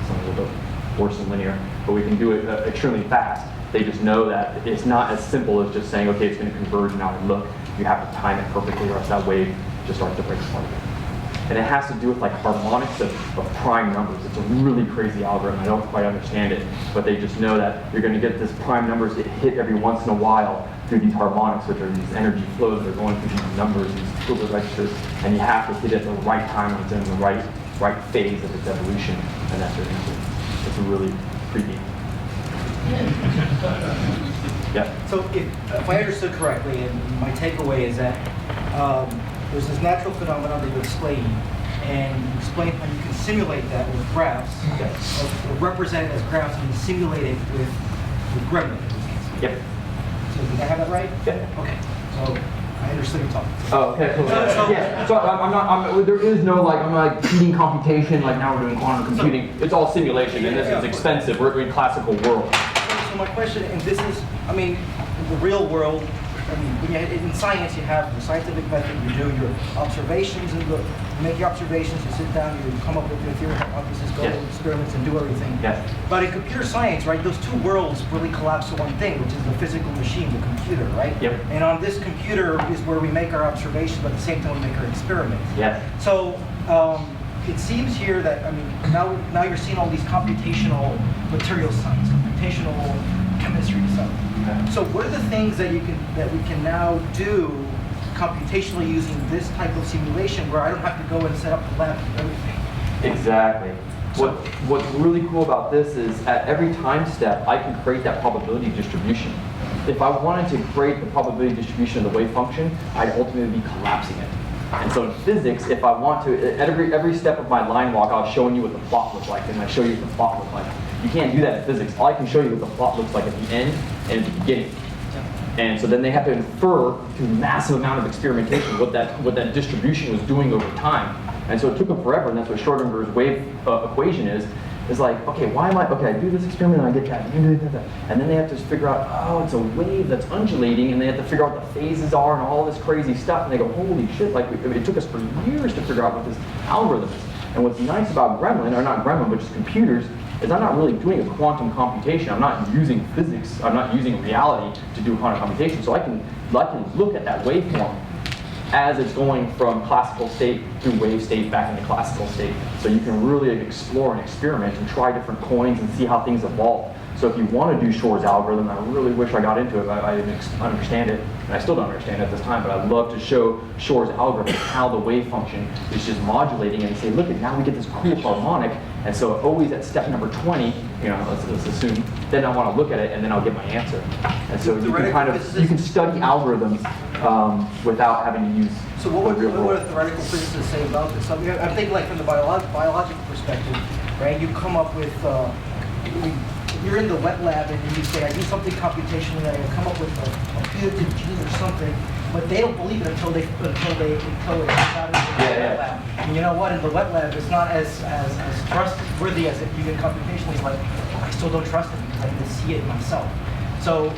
something a little bit worse than linear, but we can do it extremely fast. They just know that it's not as simple as just saying, okay, it's going to converge now and look. You have to time it perfectly, or else that wave just starts to break apart again. And it has to do with like harmonics of prime numbers. It's a really crazy algorithm. I don't quite understand it, but they just know that you're going to get this prime numbers that hit every once in a while through these harmonics, which are these energy flows that are going through these numbers, these Hilbert registers, and you have to hit it at the right time when it's in the right phase of its evolution, and that's your answer. It's really creepy. Yeah. So if I understood correctly, and my takeaway is that there's this natural phenomenon that you explain, and you explain how you can simulate that with graphs, or represent it as graphs, and you simulate it with Gremlin. Yep. So did I have that right? Yeah. Okay. So I understood you talking. Oh, okay, cool. Yeah. So there is no like, I'm like feeding computation, like now we're doing quantum computing. It's all simulation, and this is expensive. We're doing classical world. So my question, and this is, I mean, in the real world, I mean, in science you have the scientific method, you do your observations, and you make your observations, you sit down, you come up with your theory, hypothesis, go to experiments, and do everything. Yes. But in computer science, right, those two worlds really collapse to one thing, which is the physical machine, the computer, right? Yep. And on this computer is where we make our observations, but at the same time we make our experiments. Yes. So it seems here that, I mean, now you're seeing all these computational material science, computational chemistry stuff. Okay. So what are the things that we can now do computationally using this type of simulation where I don't have to go and set up the lab and everything? Exactly. What's really cool about this is at every time step, I can create that probability distribution. If I wanted to create the probability distribution of the wave function, I'd ultimately be collapsing it. And so in physics, if I want to, at every step of my line walk, I was showing you what the plot looked like, and I show you what the plot looked like. You can't do that in physics. All I can show you what the plot looks like at the end and at the beginning. And so then they have to infer through massive amount of experimentation what that distribution was doing over time. And so it took them forever, and that's what Schrödinger's wave equation is like, okay, I do this experiment and I get that, and then they have to figure out, oh, it's a wave that's undulating, and they have to figure out what the phases are and all this crazy stuff, and they go, holy shit, like it took us for years to figure out what this algorithm is. And what's nice about Gremlin, or not Gremlin, but just computers, is I'm not really doing a quantum computation. I'm not using physics, I'm not using reality to do quantum computation, so I can look at that waveform as it's going from classical state through wave state back into classical state. So you can really explore and experiment and try different coins and see how things evolve. So if you want to do Shor's algorithm, I really wish I got into it. I didn't understand it, and I still don't understand it at this time, but I'd love to show Shor's algorithm, how the wave function is just modulating and say, look, now we get this cool harmonic, and so always at step number 20, let's assume, then I want to look at it, and then I'll get my answer. And so you can you can study algorithms without having to use So what would a theoretical physicist say about this? I'm thinking like from the biological perspective, right? You come up with, you're in the wet lab and you say, I do something computationally, I come up with a putative gene or something, but they don't believe it until it's out in the wet lab. And you know what? In the wet lab, it's not as trustworthy as if you did computationally. It's like, I still don't trust it because I didn't see it myself. So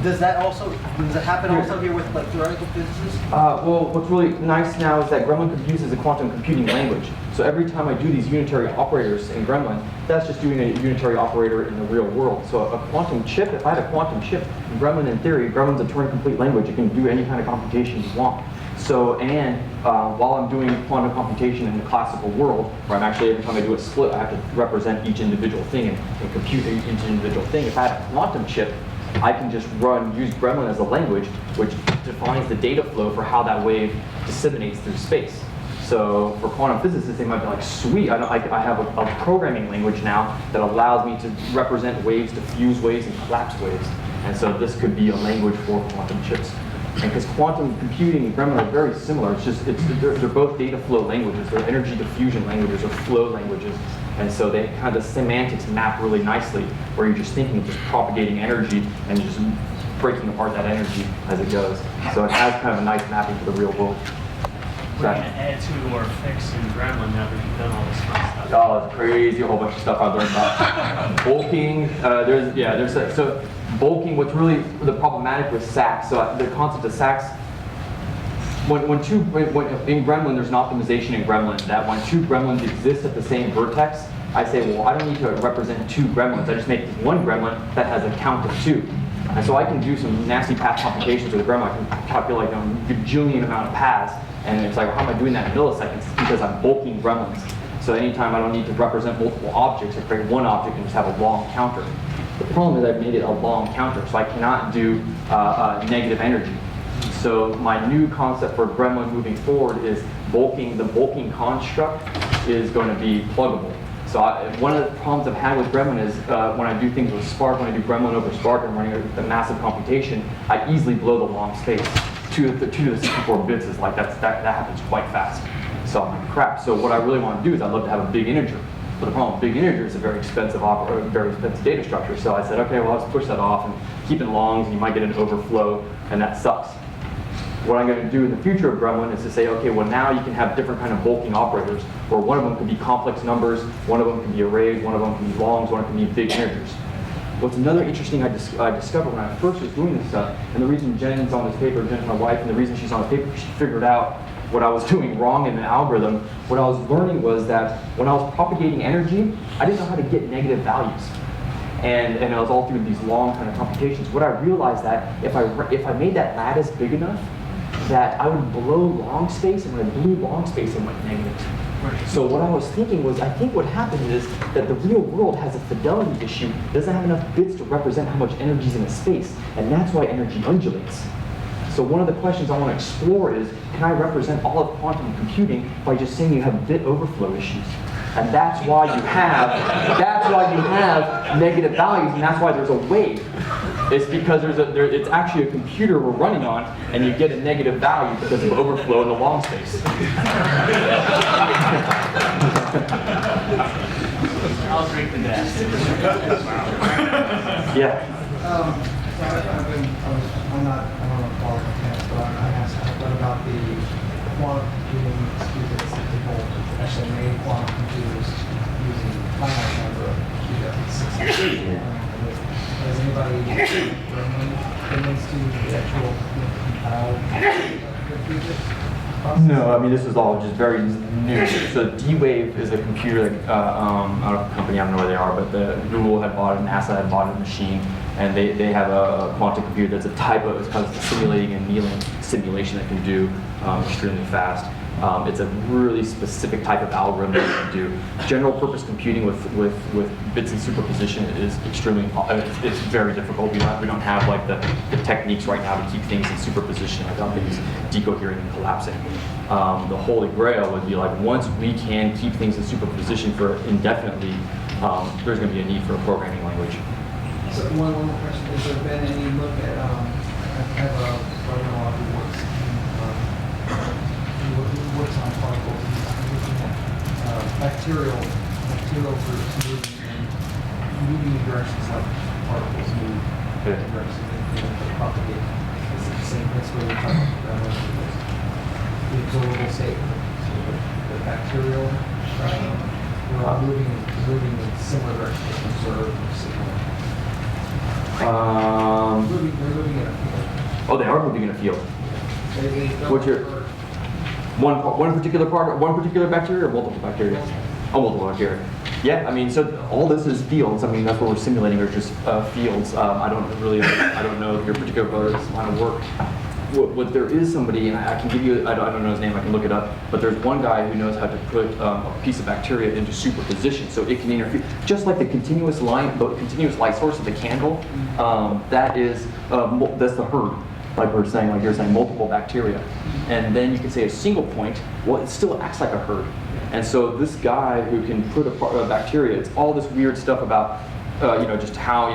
does that happen also here with like theoretical physicists? Well, what's really nice now is that Gremlin uses a quantum computing language. So every time I do these unitary operators in Gremlin, that's just doing a unitary operator in the real world. So a quantum chip, if I had a quantum chip, Gremlin in theory, Gremlin's a Turing-complete language. It can do any kind of computation you want. So, and while I'm doing quantum computation in the classical world, where I'm actually, every time I do a split, I have to represent each individual thing and compute each individual thing. If I had a quantum chip, I can just use Gremlin as a language, which defines the data flow for how that wave disseminates through space. So for quantum physicists, they might be like, sweet, I have a programming language now that allows me to represent waves, diffuse waves, and collapse waves. And so this could be a language for quantum chips. And because quantum computing and Gremlin are very similar, they're both data flow languages. They're energy diffusion languages or flow languages. And so they kind of semantics map really nicely, where you're just thinking of just propagating energy and just breaking apart that energy as it goes. So it has kind of a nice mapping to the real world. We're going to add to or fix in Gremlin now that you've done all this fun stuff. Oh, it's crazy, a whole bunch of stuff I've learned about. Bulking, so bulking, what's really the problematic with SACs, so the concept of SACs, when in Gremlin, there's an optimization in Gremlin that when two Gremlins exist at the same vertex, I say, well, I don't need to represent two Gremlins. I just make one Gremlin that has a count of 2. And so I can do some nasty path computations with a Gremlin. I can calculate a gajillion amount of paths. And it's like, how am I doing that in milliseconds? It's because I'm bulking Gremlins. So anytime I don't need to represent multiple objects, I create one object and just have a long counter. The problem is I've made it a long counter, so I cannot do negative energy. So my new concept for Gremlin moving forward is bulking. The bulking construct is going to be pluggable. So one of the problems I've had with Gremlin is when I do things with Spark, when I do Gremlin over Spark and running a massive computation, I easily blow the long space. 2 to the 64 bits is like, that happens quite fast. So I'm like, crap. So what I really want to do is I'd love to have a big integer. But the problem with big integer is a very expensive data structure. So I said, okay, well, let's push that off and keep it longs, and you might get an overflow, and that sucks. What I'm going to do in the future of Gremlin is to say, okay, well, now you can have different kind of bulking operators, where one of them could be complex numbers, one of them can be arrays, one of them can be longs, one of them can be big integers. What's another interesting I discovered when I first was doing this stuff, and the reason Jen's on this paper, Jen's my wife, and the reason she's on the paper, she figured out what I was doing wrong in the algorithm. What I was learning was that when I was propagating energy, I didn't know how to get negative values. And it was all through these long kind of computations. What I realized that if I made that lattice big enough, that I would blow long space, and when I blew long space, it went negative. So what I was thinking was, I think what happened is that the real world has a fidelity issue, doesn't have enough bits to represent how much energy is in a space, and that's why energy undulates. So one of the questions I want to explore is, can I represent all of quantum computing by just saying you have bit overflow issues? And that's why you have negative values, and that's why there's a wave. It's because it's actually a computer we're running on, and you get a negative value because of overflow in the long space. I'll drink the gas. Yeah. I'm not a qualified chemist, but I asked what about the quantum computing qubits that people actually made quantum computers using finite number of qubits. Has anybody been to the actual qubits? No, I mean, this is all just very new. So D-Wave is a computer that, I don't know the company, I don't know where they are, but Google had bought it, NASA had bought a machine, and they have a quantum computer that's a type of, it's called simulating and annealing simulation that can do extremely fast. It's a really specific type of algorithm that can do. General purpose computing with bits and superposition is extremely, it's very difficult. We don't have like the techniques right now to keep things in superposition, like things decohering and collapsing. The holy grail would be like, once we can keep things in superposition for indefinitely, there's going to be a need for a programming language. So one more question: has there been any look at I have a brother-in-law who works on particles, looking at bacterial groups moving in directions like particles move in directions they propagate. Is it the same principle you're talking about the observable state? So the bacterial we're all moving in similar directions, observed signal. They're moving in a field. Oh, they are moving in a field. They'll What's your- occur- One particular bacteria or multiple bacteria? Oh, multiple bacteria. Yeah, I mean, so all this is fields. I mean, that's what we're simulating are just fields. I don't know your particular line of work. What there is somebody, and I can give you, I don't know his name, I can look it up, but there's one guy who knows how to put a piece of bacteria into superposition so it can interfere, just like the continuous light source of the candle, that's the herd, like you're saying, multiple bacteria. And then you can say a single point, well, it still acts like a herd. And so this guy who can put a bacteria, it's all this weird stuff about just how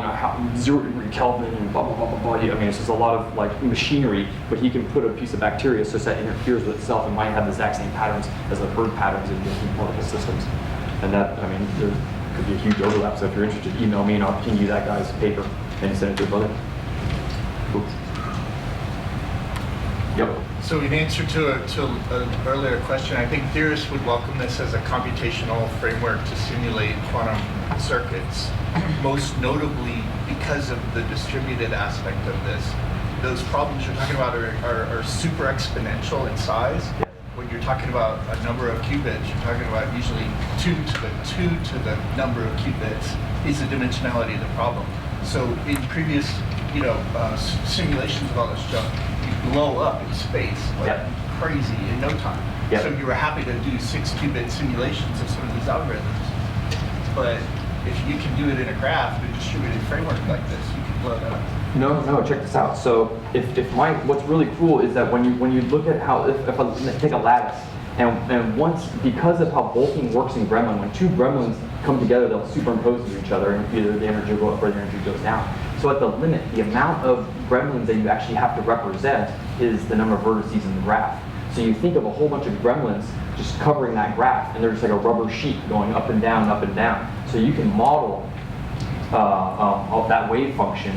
0 degree Kelvin and blah, blah, blah, blah, blah. I mean, it's just a lot of like machinery, but he can put a piece of bacteria so that it interferes with itself and might have the exact same patterns as the herd patterns in different particle systems. And that, I mean, there could be a huge overlap. So if you're interested, email me and I'll ping you that guy's paper and send it to your brother. Cool. Yep. So in answer to an earlier question, I think theorists would welcome this as a computational framework to simulate quantum circuits, most notably because of the distributed aspect of this. Those problems you're talking about are super exponential in size. When you're talking about a number of qubits, you're talking about usually 2 to the number of qubits is the dimensionality of the problem. So in previous simulations of all this stuff, you blow up in space like crazy in no time. Yep. So you were happy to do 6 qubit simulations of some of these algorithms. But if you can do it in a graph, a distributed framework like this, you can blow that up. No, check this out. So what's really cool is that when you look at how, if I take a lattice, and once, because of how bulking works in Gremlin, when 2 gremlins come together, they'll superimpose to each other, and either the energy will go up or the energy goes down. So at the limit, the amount of gremlins that you actually have to represent is the number of vertices in the graph. So you think of a whole bunch of gremlins just covering that graph, and there's like a rubber sheet going up and down, up and down. So you can model that wave function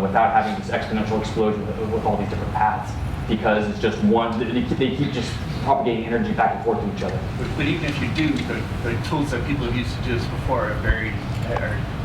without having this exponential explosion with all these different paths, because it's just one, they keep just propagating energy back and forth to each other. But even if you do, the tools that people have used to do this before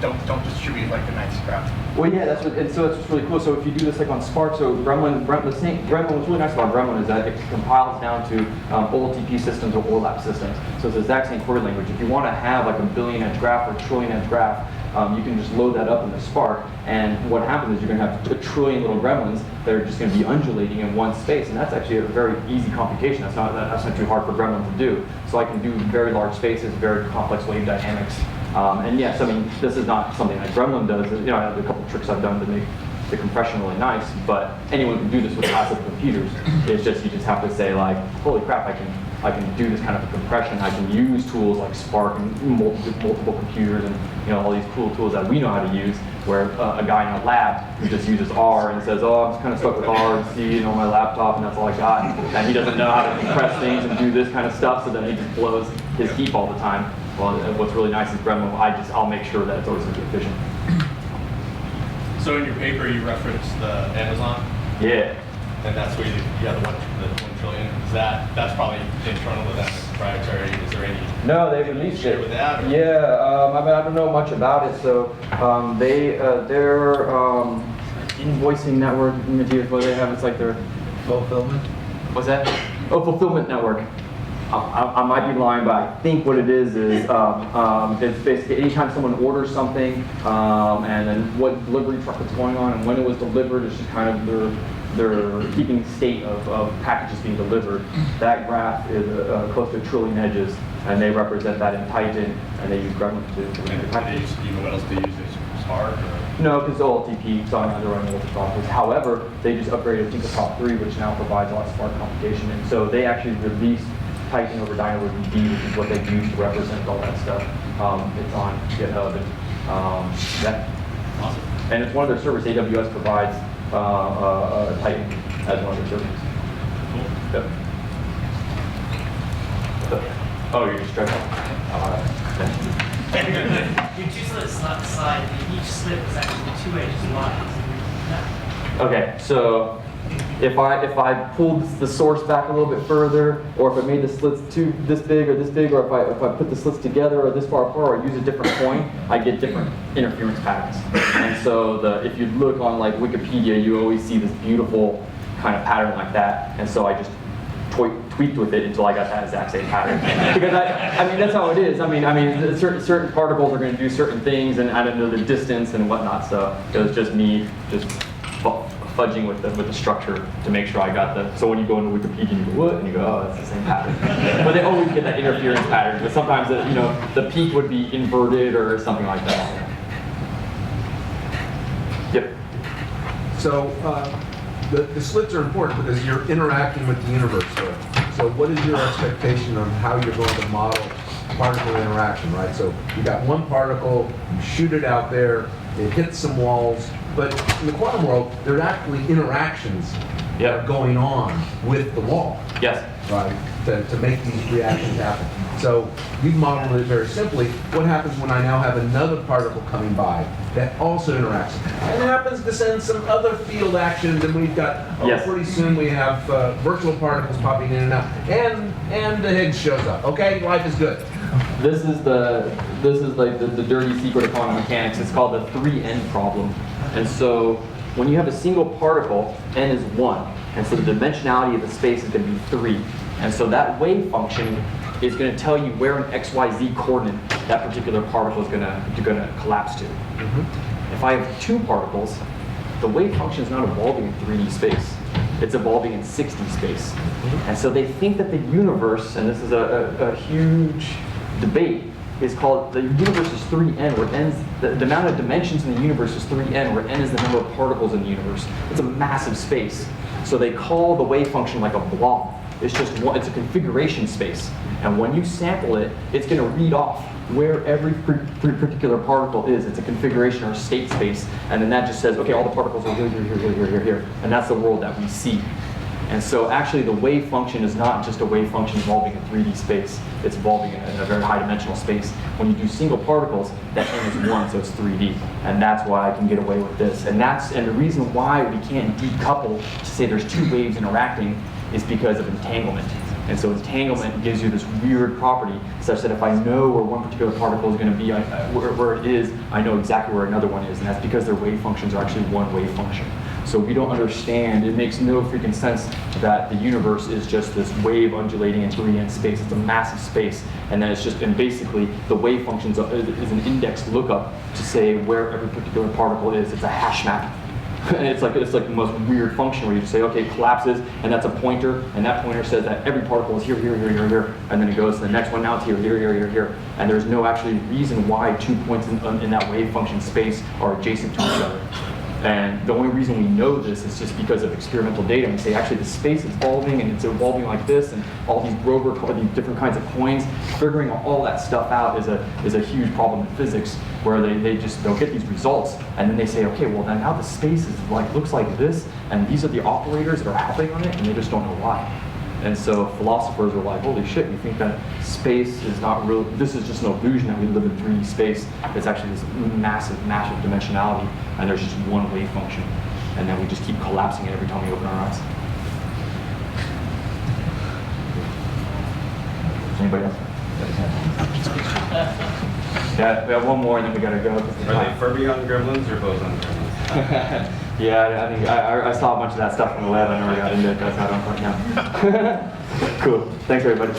don't distribute like a nice graph. Well, yeah, that's what's really cool. So if you do this like on Spark, so Gremlin, what's really nice about Gremlin is that it compiles down to OLTP systems or OLAP systems. So it's the exact same query language. If you want to have like a billion-edge graph or a trillion-edge graph, you can just load that up into Spark, and what happens is you're going to have a trillion little gremlins that are just going to be undulating in one space, and that's actually a very easy computation. That's not too hard for Gremlin to do. So I can do very large spaces, very complex wave dynamics. And yes, I mean, this is not something that Gremlin does. I have a couple tricks I've done to make the compression really nice, but anyone can do this with classical computers. It's just, you just have to say like, holy crap, I can do this kind of a compression. I can use tools like Spark and multiple computers and all these cool tools that we know how to use, where a guy in a lab who just uses R and says, oh, I'm just kind of stuck with R and C on my laptop and that's all I got. And he doesn't know how to compress things and do this kind of stuff, so then he just blows his heap all the time. Well, what's really nice is Gremlin, I'll make sure that it's always going to be efficient. So in your paper, you reference the Amazon, Yeah. and that's where you have the 1 trillion. That's probably internal to them, proprietary. Is there any? No, they released share it. with that? Or? Yeah, I don't know much about it. So their invoicing network, what they have, it's like their Fulfillment? what's that? Oh, fulfillment network. I might be lying, but I think what it is it's basically anytime someone orders something, and then what delivery truck it's going on and when it was delivered, it's just kind of their keeping state of packages being delivered. That graph is close to 1 trillion edges, and they represent that in Titan, and they use Gremlin to make the packages. Do you know what else they use? Spark? Or? No, because OLTP, so they're running multi-process. However, they just upgraded Tinkercad 3, which now provides a lot of Spark computation, and so they actually released Titan over DynamoDB, which is what they use to represent all that stuff. It's on GitHub, and Awesome. and it's one of their servers. AWS provides Titan as one of their servers. Cool. Yep. Oh, you're just stretching. Your 2 slits on the side, each slit is actually 2 edges wide. Okay, so If I pulled the source back a little bit further, or if I made the slits this big, or if I put the slits together or this far apart, or use a different point, I get different interference patterns. And so if you look on like Wikipedia, you always see this beautiful kind of pattern like that. And so I just tweaked with it until I got that exact same pattern. Because I mean, that's how it is. I mean, certain particles are going to do certain things, and I don't know the distance and whatnot. So it was just me just fudging with the structure to make sure I got the. So when you go into Wikipedia, you go what, and you go, oh, that's the same pattern. But they always get that interference pattern. But sometimes the peak would be inverted or something like that. Yep. So the slits are important because you're interacting with the universe there. So what is your expectation on how you're going to model particle interaction, right? So you got one particle, you shoot it out there, it hits some walls, but in the quantum world, there are actually interactions that are going on with the wall. Yes. Right, to make these reactions happen. So you've modeled it very simply. What happens when I now have another particle coming by that also interacts and happens to send some other field actions, and we've got, pretty soon we have virtual particles popping in and out, and the Higgs shows up. Okay, life is good. This is like the dirty secret of quantum mechanics. It's called the 3n problem. And so when you have a single particle, n is 1. And so the dimensionality of the space is going to be 3. And so that wave function is going to tell you where an XYZ coordinate that particular particle is going to collapse to. If I have two particles, the wave function is not evolving in 3D space. It's evolving in 6D space. And so they think that the universe, and this is a huge debate, is called, the universe is 3n, where n's, the amount of dimensions in the universe is 3n, where n is the number of particles in the universe. It's a massive space. So they call the wave function like a blob. It's just one, it's a configuration space. And when you sample it, it's going to read off where every particular particle is. It's a configuration or state space. And then that just says, okay, all the particles are here. And that's the world that we see. And so actually the wave function is not just a wave function evolving in 3D space. It's evolving in a very high dimensional space. When you do single particles, that n is 1, so it's 3D. And that's why I can get away with this. And the reason why we can't decouple to say there's two waves interacting is because of entanglement. And so entanglement gives you this weird property such that if I know where one particular particle is going to be, where it is, I know exactly where another one is. And that's because their wave functions are actually one wave function. So we don't understand, it makes no freaking sense that the universe is just this wave undulating in 3n space. It's a massive space. And then and basically the wave functions is an index lookup to say where every particular particle is. It's a hash map. And it's like the most weird function where you just say, okay, it collapses, and that's a pointer, and that pointer says that every particle is here, and then it goes to the next one, now it's here. And there's no actually reason why 2 points in that wave function space are adjacent to each other. And the only reason we know this is just because of experimental data. We say, actually, the space is evolving, and it's evolving like this, and all these these different kinds of coins. Figuring all that stuff out is a huge problem in physics, where they'll get these results, and then they say, okay, well, then now the space is looks like this, and these are the operators that are happening on it, and they just don't know why. And so philosophers are like, holy shit, we think that space is not real. This is just an illusion that we live in 3D space. It's actually this massive dimensionality, and there's just one wave function. And then we just keep collapsing it every time we open our eyes. Anybody else? Yeah, we have one more and then we gotta go. Are they Fermion gremlins or boson gremlins? Yeah, I think I saw a bunch of that stuff in the lab. I never got into it. That's how I don't quite know. Cool. Thanks, everybody.